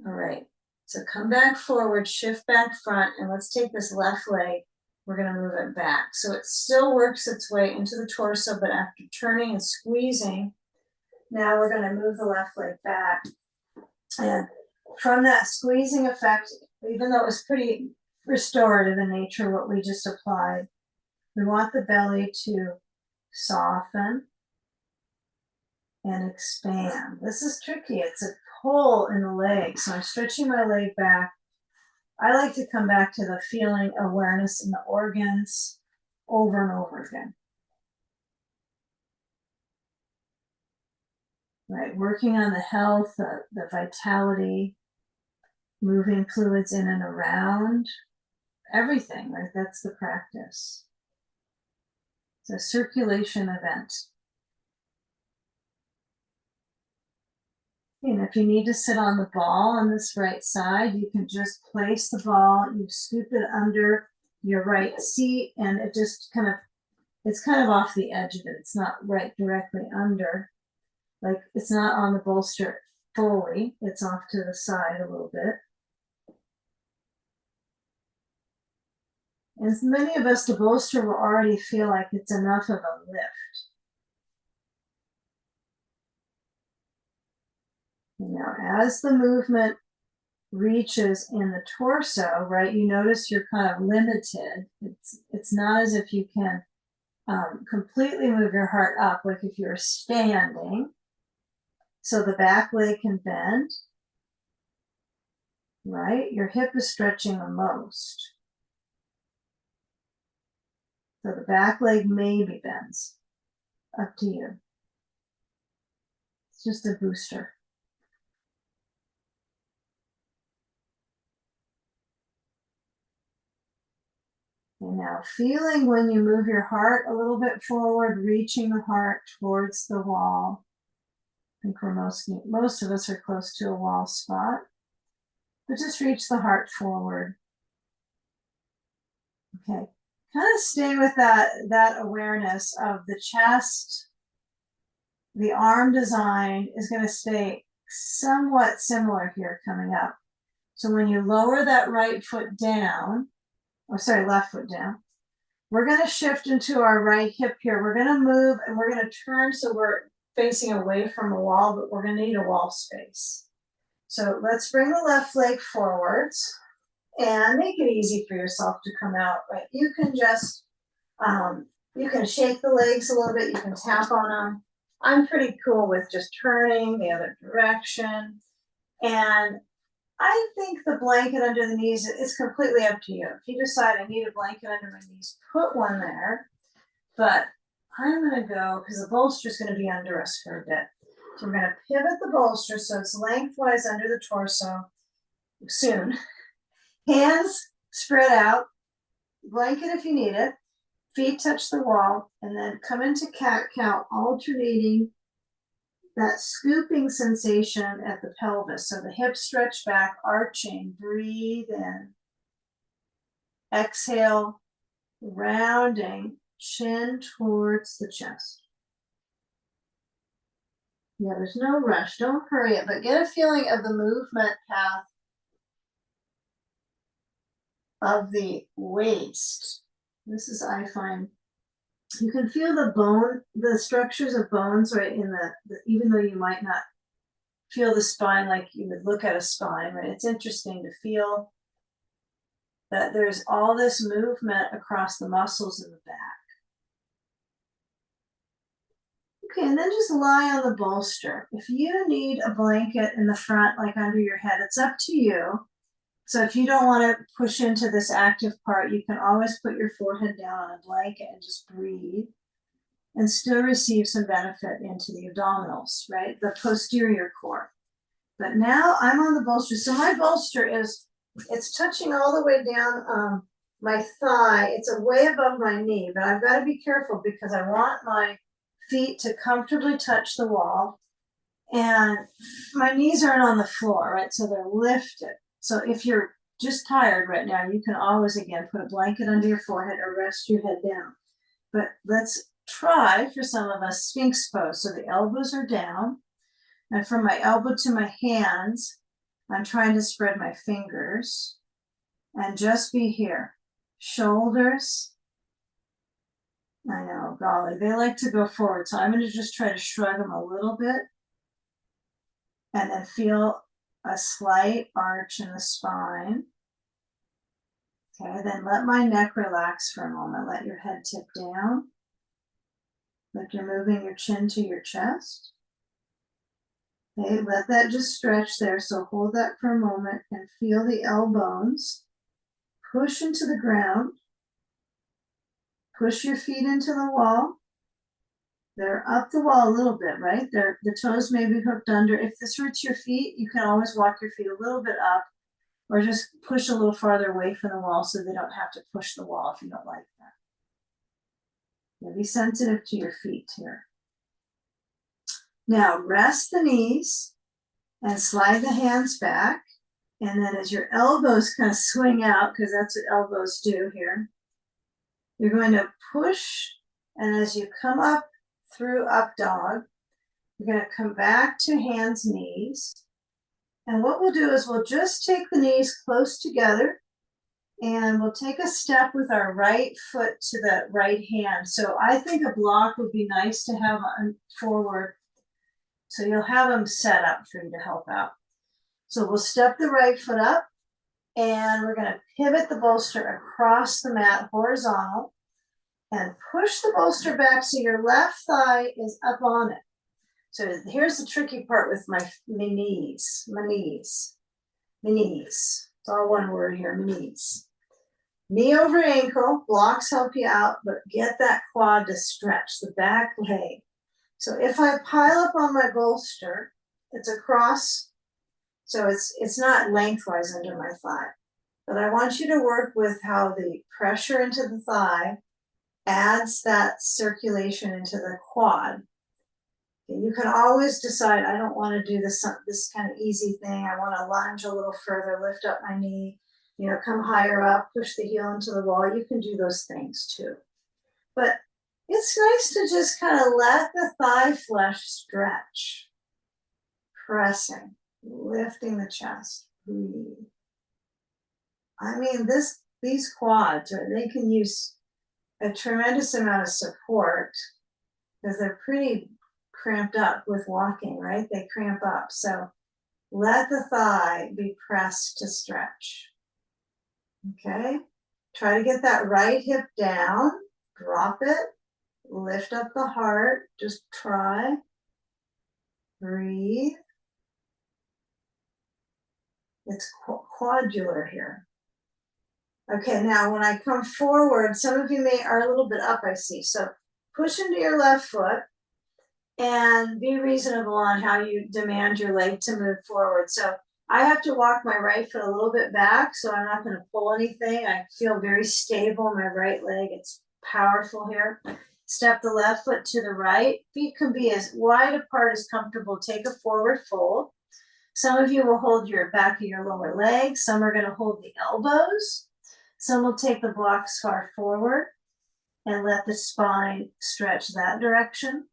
all right. So come back forward, shift back front, and let's take this left leg. We're going to move it back. So it still works its way into the torso, but after turning and squeezing, now we're going to move the left leg back. And from that squeezing effect, even though it was pretty restorative in nature, what we just applied, we want the belly to soften and expand. This is tricky. It's a pull in the leg. So I'm stretching my leg back. I like to come back to the feeling awareness in the organs over and over again. Right, working on the health, the vitality, moving fluids in and around, everything, right? That's the practice. It's a circulation event. And if you need to sit on the ball on this right side, you can just place the ball, you scoop it under your right seat, and it just kind of, it's kind of off the edge of it. It's not right directly under. Like it's not on the bolster fully, it's off to the side a little bit. And as many of us, the bolster will already feel like it's enough of a lift. Now, as the movement reaches in the torso, right, you notice you're kind of limited. It's not as if you can completely move your heart up, like if you're standing. So the back leg can bend, right? Your hip is stretching the most. So the back leg maybe bends, up to you. It's just a booster. And now feeling when you move your heart a little bit forward, reaching the heart towards the wall. I think for most of us are close to a wall spot. But just reach the heart forward. Okay, kind of stay with that awareness of the chest. The arm design is going to stay somewhat similar here coming up. So when you lower that right foot down, or sorry, left foot down, we're going to shift into our right hip here. We're going to move and we're going to turn so we're facing away from a wall, but we're going to need a wall space. So let's bring the left leg forwards and make it easy for yourself to come out, right? You can just, you can shake the legs a little bit, you can tap on them. I'm pretty cool with just turning the other direction. And I think the blanket under the knees is completely up to you. If you decide I need a blanket under my knees, put one there. But I'm going to go, because the bolster is going to be under us for a bit. So we're going to pivot the bolster so it's lengthwise under the torso soon. Hands spread out, blanket if you need it, feet touch the wall, and then come into cat-cow, alternating that scooping sensation at the pelvis. So the hips stretch back, arching, breathe in. Exhale, rounding, chin towards the chest. Yeah, there's no rush. Don't hurry it, but get a feeling of the movement path of the waist. This is, I find, you can feel the bone, the structures of bones right in the even though you might not feel the spine like you would look at a spine, right? It's interesting to feel that there's all this movement across the muscles in the back. Okay, and then just lie on the bolster. If you need a blanket in the front, like under your head, it's up to you. So if you don't want to push into this active part, you can always put your forehead down on a blanket and just breathe and still receive some benefit into the abdominals, right? The posterior core. But now I'm on the bolster. So my bolster is, it's touching all the way down my thigh. It's way above my knee, but I've got to be careful because I want my feet to comfortably touch the wall. And my knees aren't on the floor, right? So they're lifted. So if you're just tired right now, you can always, again, put a blanket under your forehead or rest your head down. But let's try, for some of us, Sphinx pose. So the elbows are down. And from my elbow to my hands, I'm trying to spread my fingers and just be here. Shoulders. I know, golly, they like to go forward. So I'm going to just try to shrug them a little bit. And then feel a slight arch in the spine. Okay, then let my neck relax for a moment. Let your head tip down. Like you're moving your chin to your chest. Okay, let that just stretch there. So hold that for a moment and feel the elbows push into the ground. Push your feet into the wall. They're up the wall a little bit, right? The toes may be hooked under. If this hurts your feet, you can always walk your feet a little bit up or just push a little farther away from the wall so they don't have to push the wall if you don't like that. Yeah, be sensitive to your feet here. Now rest the knees and slide the hands back. And then as your elbows kind of swing out, because that's what elbows do here, you're going to push. And as you come up through up dog, you're going to come back to hands, knees. And what we'll do is we'll just take the knees close together and we'll take a step with our right foot to the right hand. So I think a block would be nice to have on forward. So you'll have them set up for you to help out. So we'll step the right foot up and we're going to pivot the bolster across the mat horizontal and push the bolster back so your left thigh is up on it. So here's the tricky part with my knees. It's all one word here, knees. Knee over ankle, blocks help you out, but get that quad to stretch, the back leg. So if I pile up on my bolster, it's across, so it's not lengthwise under my thigh. But I want you to work with how the pressure into the thigh adds that circulation into the quad. You can always decide, I don't want to do this kind of easy thing. I want to lunge a little further, lift up my knee. You know, come higher up, push the heel into the wall. You can do those things too. But it's nice to just kind of let the thigh flesh stretch. Pressing, lifting the chest. Breathe. I mean, these quads, they can use a tremendous amount of support because they're pretty cramped up with walking, right? They cramp up. So let the thigh be pressed to stretch. Okay. Try to get that right hip down, drop it, lift up the heart, just try. Breathe. It's quadular here. Okay, now when I come forward, some of you are a little bit up, I see. So push into your left foot and be reasonable on how you demand your leg to move forward. So I have to walk my right foot a little bit back, so I'm not going to pull anything. I feel very stable in my right leg. It's powerful here. Step the left foot to the right. Feet can be as wide apart as comfortable. Take a forward fold. Some of you will hold your back of your lower leg. Some are going to hold the elbows. Some will take the blocks far forward and let the spine stretch that direction.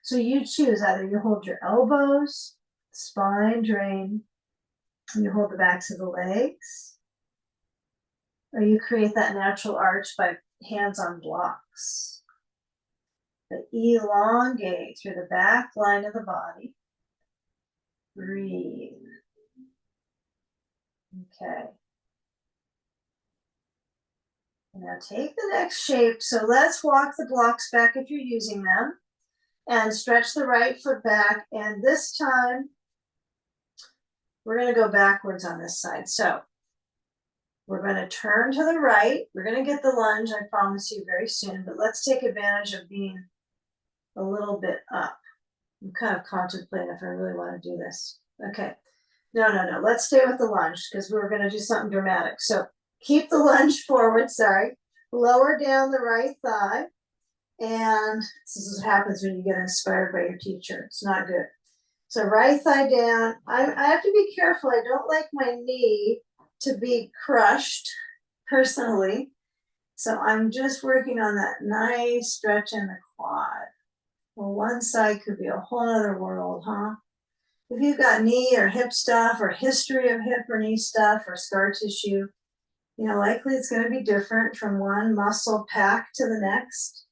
So you choose, either you hold your elbows, spine drain, and you hold the backs of the legs, or you create that natural arch by hands on blocks. But elongate through the back line of the body. Breathe. Okay. Now take the next shape. So let's walk the blocks back if you're using them and stretch the right foot back. And this time we're going to go backwards on this side. So we're going to turn to the right. We're going to get the lunge, I promise you, very soon. But let's take advantage of being a little bit up. I'm kind of contemplating if I really want to do this. Okay. No. Let's stay with the lunge because we're going to do something dramatic. So keep the lunge forward, sorry. Lower down the right thigh. And this is what happens when you get inspired by your teacher. It's not good. So right thigh down. I have to be careful. I don't like my knee to be crushed personally. So I'm just working on that nice stretch in the quad. Well, one side could be a whole other world, huh? If you've got knee or hip stuff or history of hip or knee stuff or scar tissue, you know, likely it's going to be different from one muscle pack to the next.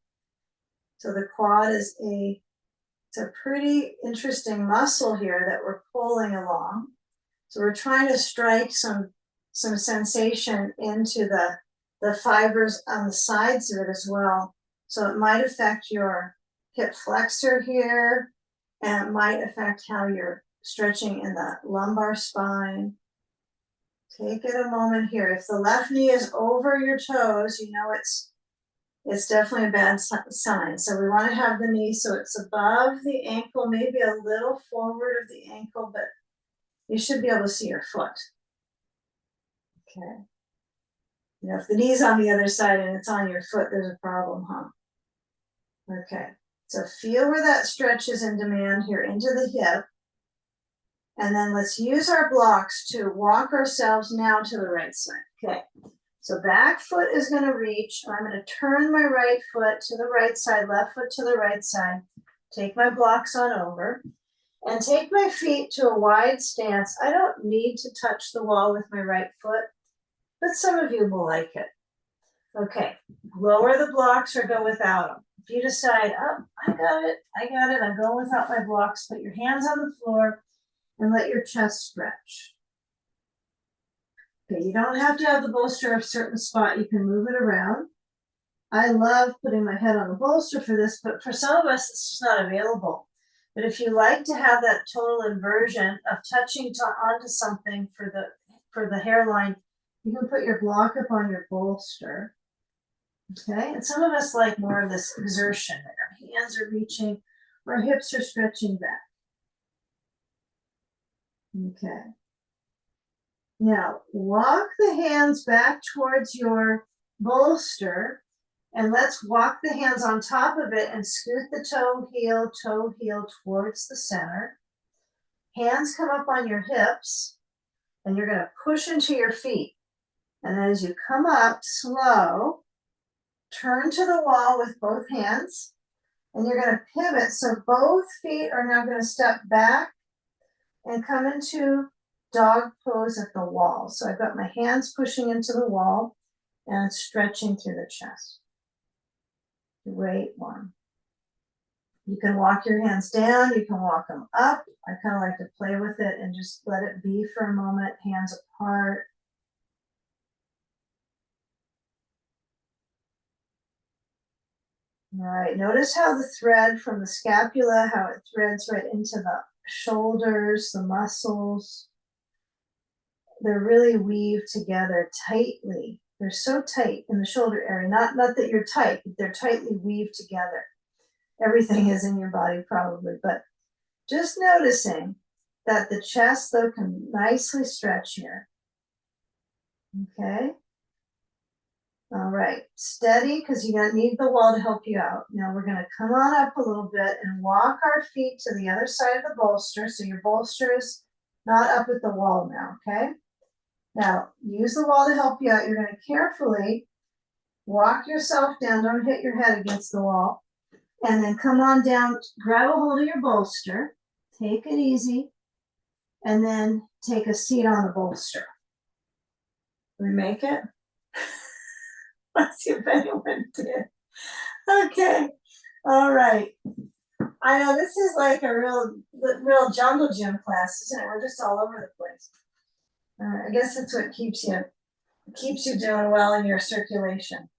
So the quad is it's a pretty interesting muscle here that we're pulling along. So we're trying to strike some sensation into the fibers on the sides of it as well. So it might affect your hip flexor here, and it might affect how you're stretching in the lumbar spine. Take it a moment here. If the left knee is over your toes, you know it's definitely a bad sign. So we want to have the knee so it's above the ankle, maybe a little forward of the ankle, but you should be able to see your foot. Okay. You know, if the knee's on the other side and it's on your foot, there's a problem, huh? Okay. So feel where that stretch is in demand here into the hip. And then let's use our blocks to walk ourselves now to the right side. Okay. So back foot is going to reach. I'm going to turn my right foot to the right side, left foot to the right side. Take my blocks on over and take my feet to a wide stance. I don't need to touch the wall with my right foot, but some of you will like it. Okay. Lower the blocks or go without them. If you decide, oh, I got it, I'm going without my blocks, put your hands on the floor and let your chest stretch. Okay, you don't have to have the bolster a certain spot. You can move it around. I love putting my head on the bolster for this, but for some of us, it's just not available. But if you like to have that total inversion of touching onto something for the hairline, you can put your block up on your bolster. Okay, and some of us like more of this exertion. Our hands are reaching, our hips are stretching back. Okay. Now, walk the hands back towards your bolster, and let's walk the hands on top of it and scoot the toe heel towards the center. Hands come up on your hips, and you're going to push into your feet. And then as you come up slow, turn to the wall with both hands, and you're going to pivot. So both feet are now going to step back and come into dog pose at the wall. So I've got my hands pushing into the wall and stretching through the chest. Great one. You can walk your hands down, you can walk them up. I kind of like to play with it and just let it be for a moment, hands apart. All right, notice how the thread from the scapula, how it threads right into the shoulders, the muscles. They're really weaved together tightly. They're so tight in the shoulder area. Not that you're tight, but they're tightly weaved together. Everything is in your body probably, but just noticing that the chest though can nicely stretch here. Okay. All right, steady, because you're gonna need the wall to help you out. Now we're gonna come on up a little bit and walk our feet to the other side of the bolster. So your bolster is not up at the wall now, okay? Now use the wall to help you out. You're gonna carefully walk yourself down, don't hit your head against the wall. And then come on down, grab a hold of your bolster, take it easy, and then take a seat on the bolster. We make it? Let's see if anyone did. Okay, all right. I know this is like a real jungle gym class, isn't it? We're just all over the place. I guess that's what keeps you doing well in your circulation.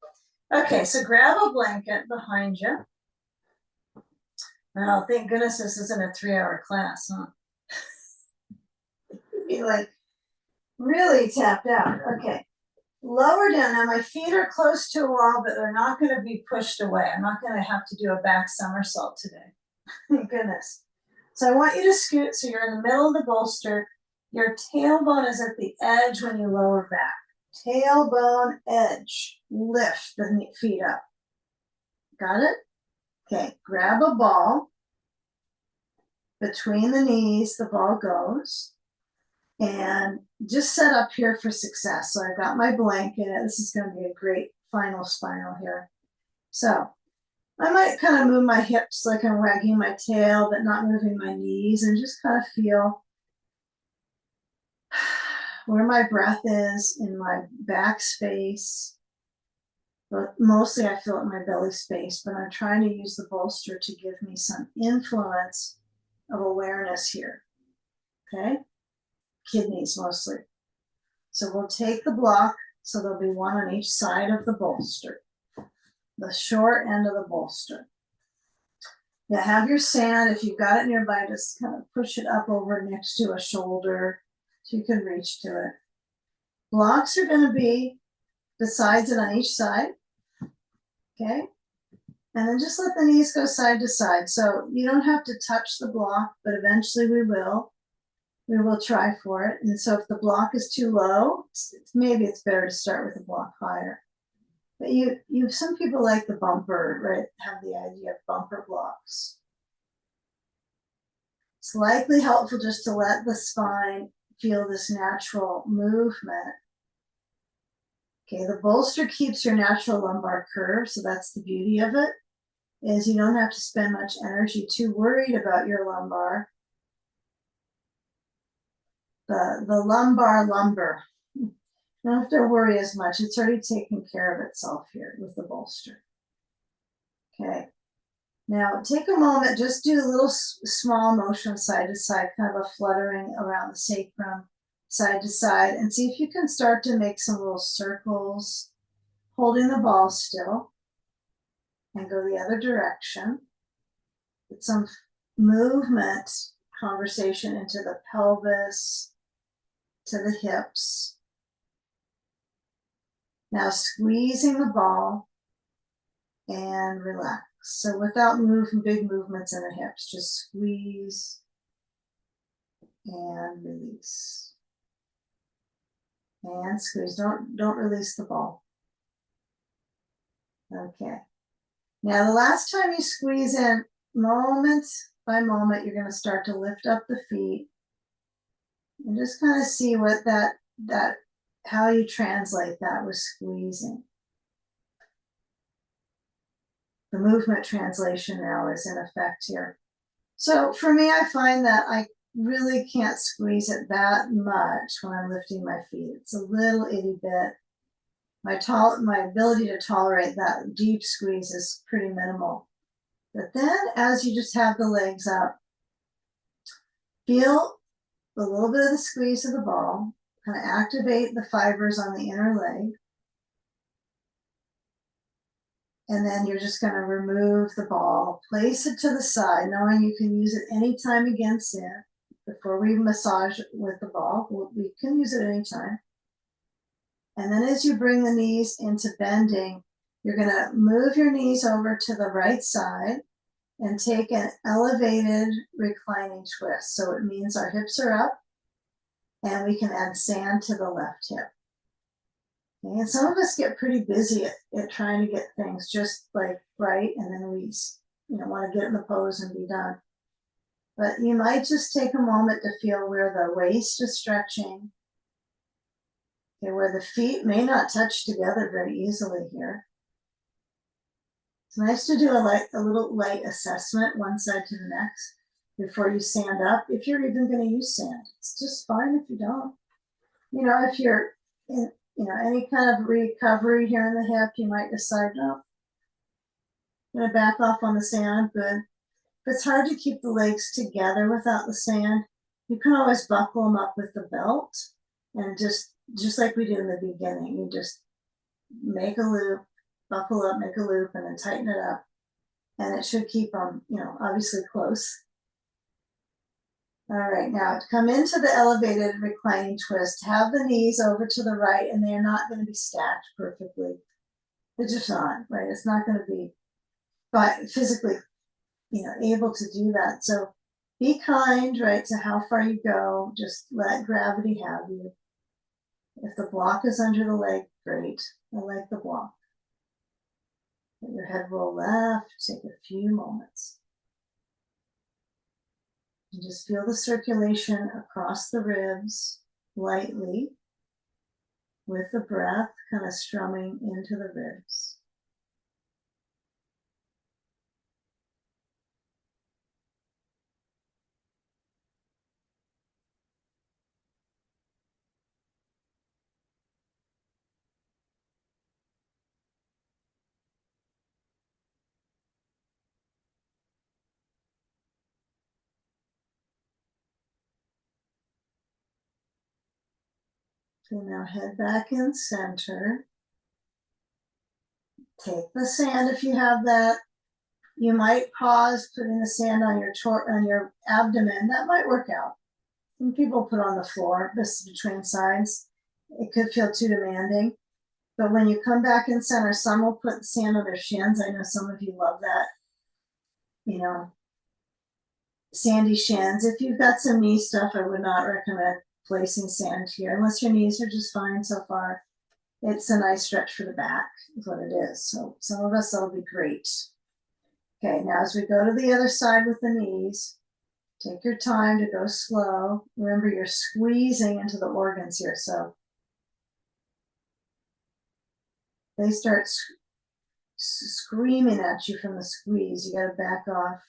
Okay, so grab a blanket behind you. Oh, thank goodness this isn't a 3-hour class, huh? You'd be like really tapped out. Okay, lower down. Now my feet are close to a wall, but they're not going to be pushed away. I'm not going to have to do a back somersault today. Thank goodness. So I want you to scoot so you're in the middle of the bolster. Your tailbone is at the edge when you lower back. Tailbone edge. Lift the feet up. Got it? Okay, grab a ball. Between the knees, the ball goes. And just set up here for success. So I've got my blanket. This is going to be a great final spinal here. So I might kind of move my hips like I'm wagging my tail, but not moving my knees, and just kind of feel where my breath is in my back space. But mostly I feel it in my belly space, but I'm trying to use the bolster to give me some influence of awareness here. Okay? Kidneys mostly. So we'll take the block, so there'll be one on each side of the bolster, the short end of the bolster. Now have your sand, if you've got it nearby, just kind of push it up over next to a shoulder so you can reach to it. Blocks are going to be the sides and on each side. Okay? And then just let the knees go side to side. So you don't have to touch the block, but eventually we will. We will try for it. And so if the block is too low, maybe it's better to start with a block higher. But some people like the bumper, right? Have the idea of bumper blocks. It's likely helpful just to let the spine feel this natural movement. Okay, the bolster keeps your natural lumbar curve, so that's the beauty of it, is you don't have to spend much energy too worried about your lumbar. The lumbar. You don't have to worry as much. It's already taken care of itself here with the bolster. Okay. Now take a moment, just do a little small motion side to side, kind of a fluttering around the sacrum side to side, and see if you can start to make some little circles, holding the ball still, and go the other direction. Get some movement, conversation into the pelvis, to the hips. Now squeezing the ball and relax. So without big movements in the hips, just squeeze and release. And squeeze, don't release the ball. Okay. Now the last time you squeeze in, moment by moment, you're going to start to lift up the feet and just kind of see what that how you translate that with squeezing. The movement translation now is in effect here. So for me, I find that I really can't squeeze it that much when I'm lifting my feet. It's a little itty bit. My ability to tolerate that deep squeeze is pretty minimal. But then as you just have the legs up, feel a little bit of the squeeze of the ball, kind of activate the fibers on the inner leg. And then you're just going to remove the ball, place it to the side, knowing you can use it anytime against it. Before we massage with the ball, we can use it anytime. And then as you bring the knees into bending, you're going to move your knees over to the right side and take an elevated reclining twist. So it means our hips are up and we can add sand to the left hip. Okay, and some of us get pretty busy at trying to get things just like right, and then we want to get in the pose and be done. But you might just take a moment to feel where the waist is stretching, okay, where the feet may not touch together very easily here. It's nice to do a little light assessment, one side to the next, before you stand up, if you're even going to use sand. It's just fine if you don't. If you're in any kind of recovery here in the hip, you might decide, no, I'm going to back off on the sand. Good. If it's hard to keep the legs together without the sand, you can always buckle them up with the belt, and just like we did in the beginning, you just make a loop, buckle up, make a loop, and then tighten it up, and it should keep them, obviously close. All right, now come into the elevated reclining twist. Have the knees over to the right, and they're not going to be stacked perfectly. They're just not, right? It's not going to be physically, able to do that. So be kind, right, to how far you go. Just let gravity have you. If the block is under the leg, great. I like the block. Let your head roll left. Take a few moments. And just feel the circulation across the ribs lightly with the breath kind of strumming into the ribs. So now head back in center. Take the sand if you have that. You might pause putting the sand on your abdomen. That might work out. Some people put on the floor, this between sides. It could feel too demanding. But when you come back in center, some will put sand on their shins. I know some of you love that. Sandy shins. If you've got some knee stuff, I would not recommend placing sand here, unless your knees are just fine so far. It's a nice stretch for the back, is what it is. So some of us, that'll be great. Okay, now as we go to the other side with the knees, take your time to go slow. Remember, you're squeezing into the organs here, so they start screaming at you from the squeeze. You got to back off.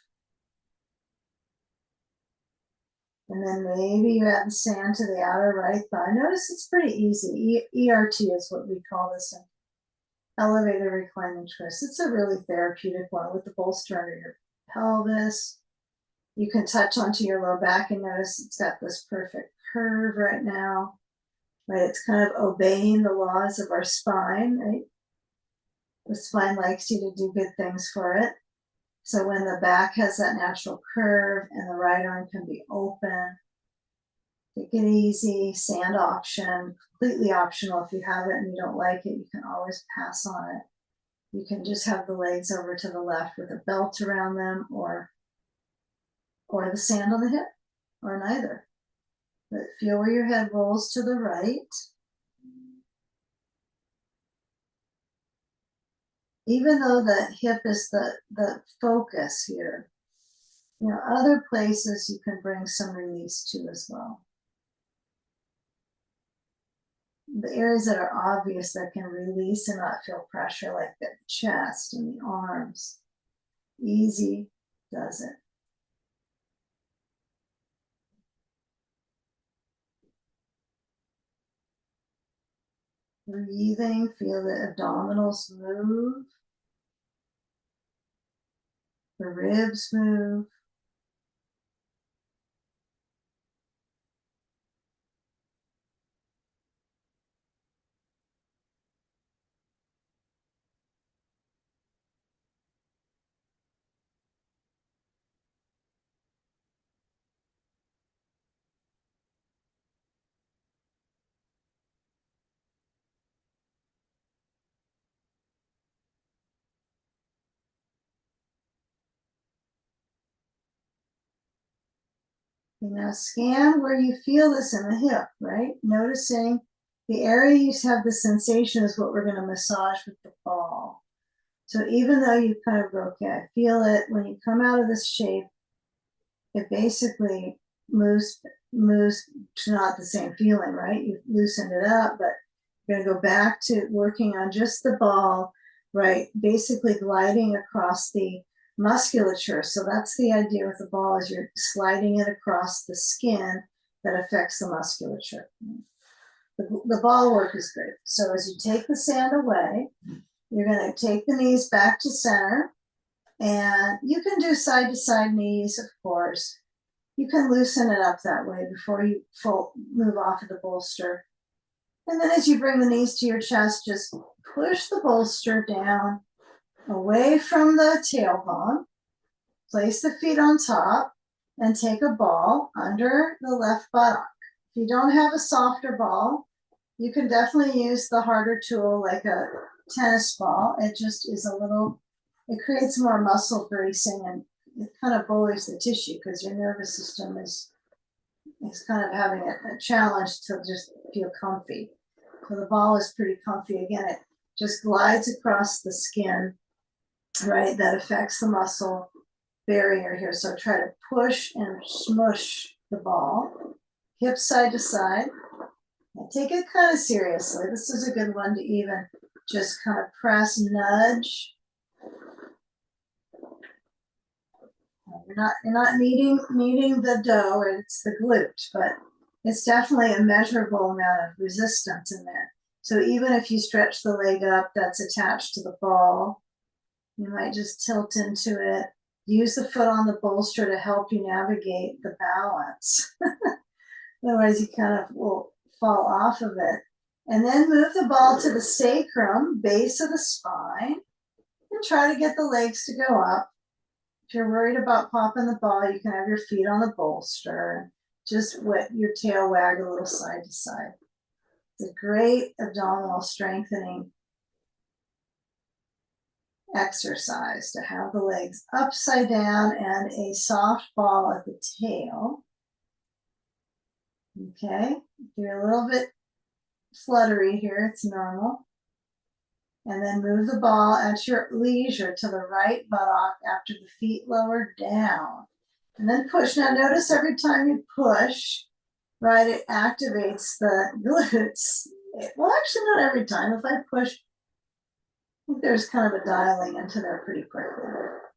And then maybe you add the sand to the outer right thigh. Notice it's pretty easy. ERT is what we call this, an elevated reclining twist. It's a really therapeutic one with the bolster under your pelvis. You can touch onto your low back and notice it's got this perfect curve right now. Right, it's kind of obeying the laws of our spine, right? The spine likes you to do good things for it. So when the back has that natural curve and the right arm can be open, take it easy, sand option, completely optional. If you have it and you don't like it, you can always pass on it. You can just have the legs over to the left with a belt around them, or the sand on the hip, or neither. But feel where your head rolls to the right. Even though the hip is the focus here, other places you can bring some release to as well. the areas that are obvious that can release and not feel pressure, like the chest and the arms. Easy does it. Breathing, feel the abdominals move, the ribs move. You now scan where you feel this in the hip, right? Noticing the area you have the sensation is what we're going to massage with the ball. So even though you kind of go, okay, I feel it, when you come out of this shape, it basically moves to not the same feeling, right? You've loosened it up, but you're going to go back to working on just the ball, right? Basically gliding across the musculature. So that's the idea with the ball, is you're sliding it across the skin that affects the musculature. The ball work is great. So as you take the sand away, you're going to take the knees back to center, and you can do side to side knees, of course. You can loosen it up that way before you move off of the bolster. And then as you bring the knees to your chest, just push the bolster down away from the tailbone. Place the feet on top and take a ball under the left buttock. If you don't have a softer ball, you can definitely use the harder tool like a tennis ball. It just is a little, it creates more muscle bracing, and it kind of bullies the tissue because your nervous system is kind of having a challenge to just feel comfy. So the ball is pretty comfy. Again, it just glides across the skin, right? That affects the muscle barrier here. So try to push and smush the ball, hips side to side. And take it kind of seriously. This is a good one to even just kind of press, nudge. You're not kneading the dough, it's the glute, but it's definitely a measurable amount of resistance in there. So even if you stretch the leg up that's attached to the ball, you might just tilt into it. Use the foot on the bolster to help you navigate the balance. Otherwise you kind of will fall off of it. And then move the ball to the sacrum, base of the spine, and try to get the legs to go up. If you're worried about popping the ball, you can have your feet on the bolster. Just let your tail wag a little side to side. It's a great abdominal strengthening exercise to have the legs upside down and a soft ball at the tail. Okay, if you're a little bit fluttery here, it's normal. And then move the ball at your leisure to the right buttock after the feet lower down. And then push. Now notice every time you push, right, it activates the glutes. Well, actually not every time. If I push, I think there's kind of a dialing into there pretty quickly.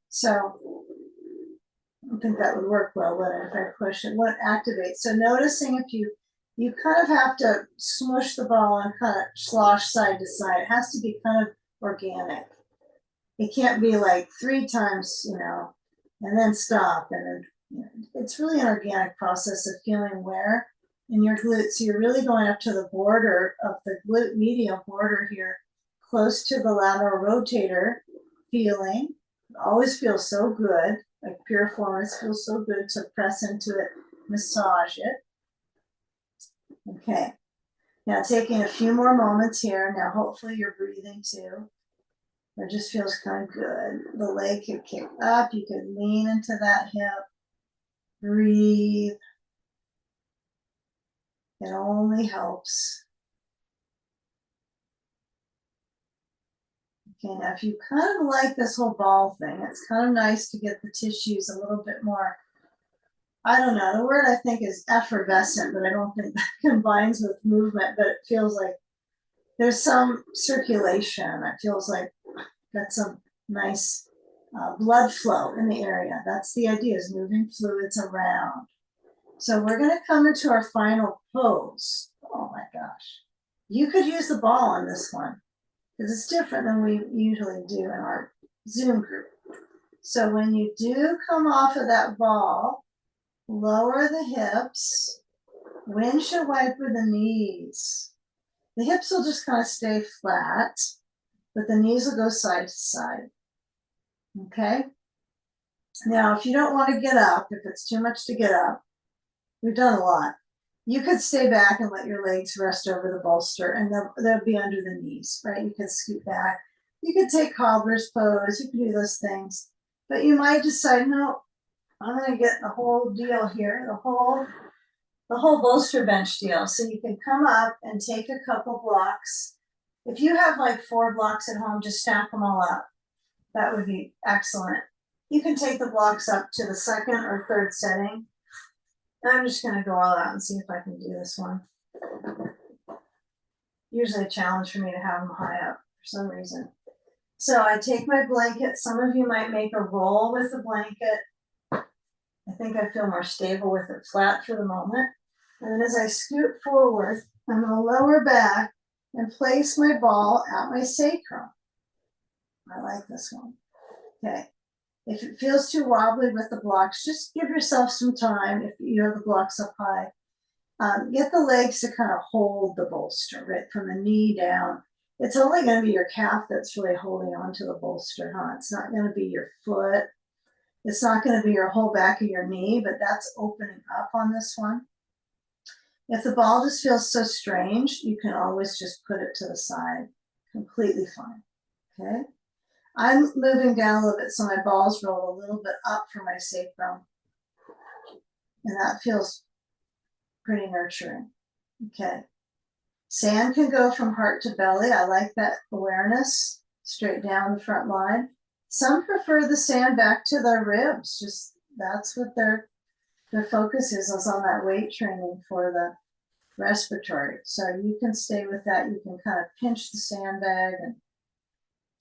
So I don't think that would work well, would it? If I push, it won't activate. So noticing if you kind of have to smush the ball and kind of slosh side to side. It has to be kind of organic. It can't be like 3 times, and then stop. And then, it's really an organic process of feeling wear in your glutes. So you're really going up to the border of the glute medial border here, close to the lateral rotator feeling. It always feels so good. Like piriformis feels so good to press into it, massage it. Okay, now taking a few more moments here. Now hopefully you're breathing too. It just feels kind of good. The leg could kick up. You could lean into that hip. Breathe. It only helps. Okay, now if you kind of like this whole ball thing, it's kind of nice to get the tissues a little bit more, I don't know, the word I think is effervescent, but I don't think that combines with movement, but it feels like There's some circulation. It feels like got some nice blood flow in the area. That's the idea, is moving fluids around. So we're going to come into our final pose. Oh my gosh. You could use the ball on this one because it's different than we usually do in our Zoom group. So when you do come off of that ball, lower the hips, windshield wiper the knees. The hips will just kind of stay flat, but the knees will go side to side. Okay? Now, if you don't want to get up, if it's too much to get up, we've done a lot. You could stay back and let your legs rest over the bolster, and they'll be under the knees, right? You could scoot back. You could take cobbler's pose. You could do those things. But you might decide, no, I'm going to get the whole deal here, the whole bolster bench deal. So you can come up and take a couple blocks. If you have like 4 blocks at home, just stack them all up. That would be excellent. You can take the blocks up to the 2nd or 3rd setting. I'm just going to go all out and see if I can do this one. Usually a challenge for me to have them high up for some reason. So I take my blanket. Some of you might make a roll with the blanket. I think I feel more stable with it flat for the moment. And then as I scoot forward, I'm going to lower back and place my ball at my sacrum. I like this one. Okay. If it feels too wobbly with the blocks, just give yourself some time if you have the blocks up high. Get the legs to kind of hold the bolster, right, from the knee down. It's only going to be your calf that's really holding on to the bolster, huh? It's not going to be your foot. It's not going to be your whole back of your knee, but that's opening up on this one. If the ball just feels so strange, you can always just put it to the side. Completely fine. Okay? I'm moving down a little bit so my balls roll a little bit up for my sacrum. And that feels pretty nurturing. Okay. Sand can go from heart to belly. I like that awareness straight down the front line. Some prefer the sand back to their ribs. Just that's what their focus is on that weight training for the respiratory. So you can stay with that. You can kind of pinch the sandbag and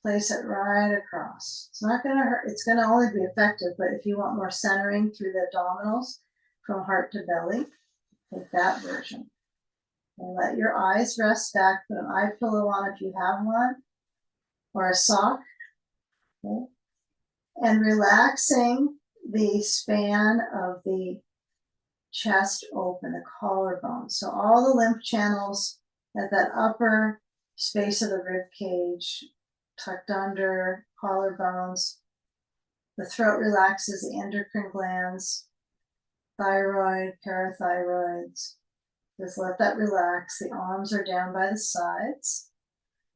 place it right across. It's not going to hurt. It's going to only be effective, but if you want more centering through the abdominals from heart to belly, take that version. And let your eyes rest back. Put an eye pillow on if you have one, or a sock. Okay. And relaxing the span of the chest open, the collarbone. So all the lymph channels at that upper space of the rib cage, tucked under, collarbones. The throat relaxes, the endocrine glands, thyroid, parathyroids. Just let that relax. The arms are down by the sides,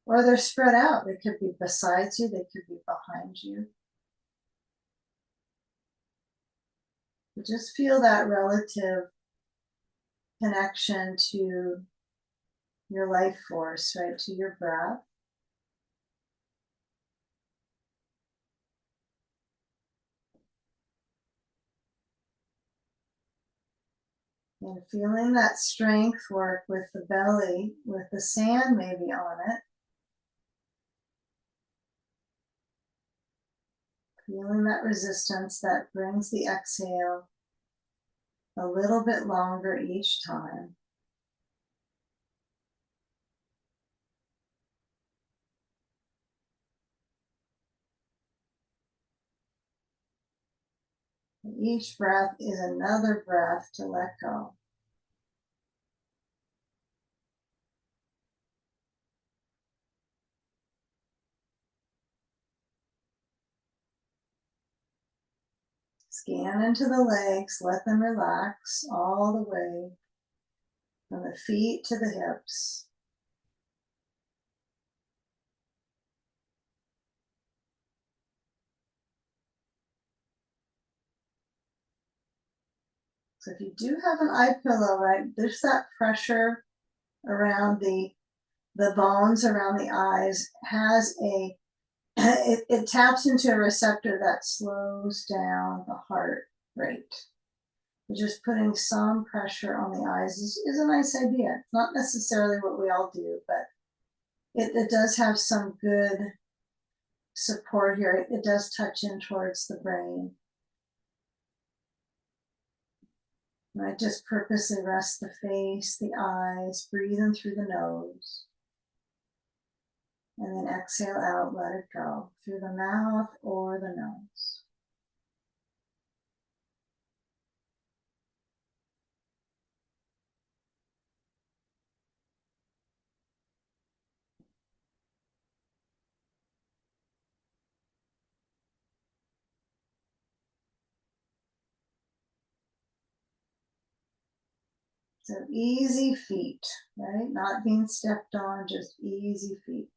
or they're spread out. They could be beside you, they could be behind you. But just feel that relative connection to your life force, right, to your breath. And feeling that strength work with the belly, with the sand maybe on it. Feeling that resistance that brings the exhale a little bit longer each time. And each breath is another breath to let go. Scan into the legs, let them relax all the way from the feet to the hips. So if you do have an eye pillow, right, there's that pressure around the bones around the eyes has it taps into a receptor that slows down the heart rate. Just putting some pressure on the eyes is a nice idea. It's not necessarily what we all do, but It does have some good support here. It does touch in towards the brain. And I just purposely rest the face, the eyes, breathe in through the nose. And then exhale out, let it go through the mouth or the nose. So easy feet, right? Not being stepped on, just easy feet.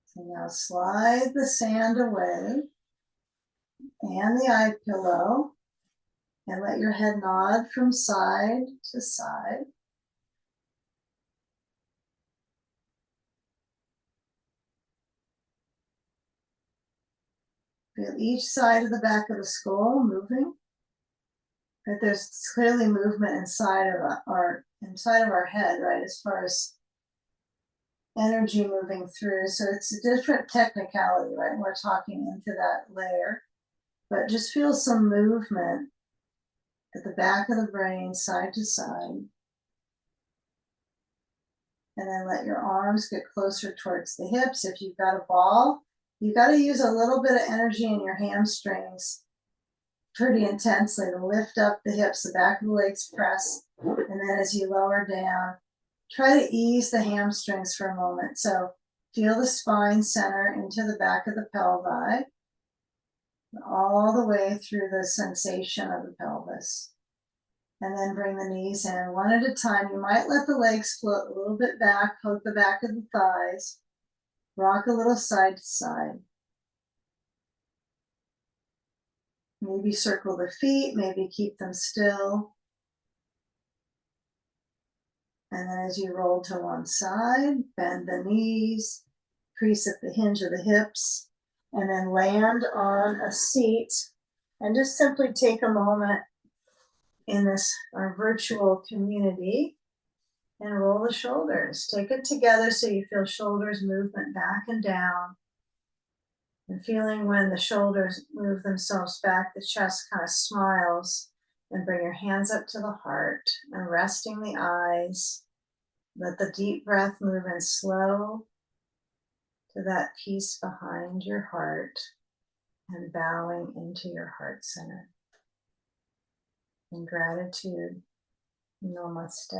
So now slide the sand away and the eye pillow and let your head nod from side to side. Feel each side of the back of the skull moving. But there's clearly movement inside of our head, right? As far as energy moving through. So it's a different technicality, right? We're talking into that layer, but just feel some movement at the back of the brain, side to side. And then let your arms get closer towards the hips. If you've got a ball, you've got to use a little bit of energy in your hamstrings pretty intensely to lift up the hips, the back of the legs press. And then as you lower down, try to ease the hamstrings for a moment. So feel the spine center into the back of the pelvi, all the way through the sensation of the pelvis. And then bring the knees in one at a time. You might let the legs float a little bit back, poke the back of the thighs, rock a little side to side. Maybe circle the feet, maybe keep them still. And then as you roll to one side, bend the knees, crease at the hinge of the hips, and then land on a seat. And just simply take a moment in this our virtual community and roll the shoulders. Take it together so you feel shoulders movement back and down. And feeling when the shoulders move themselves back, the chest kind of smiles. And bring your hands up to the heart and resting the eyes. Let the deep breath move in slow to that peace behind your heart and bowing into your heart center. In gratitude, namaste.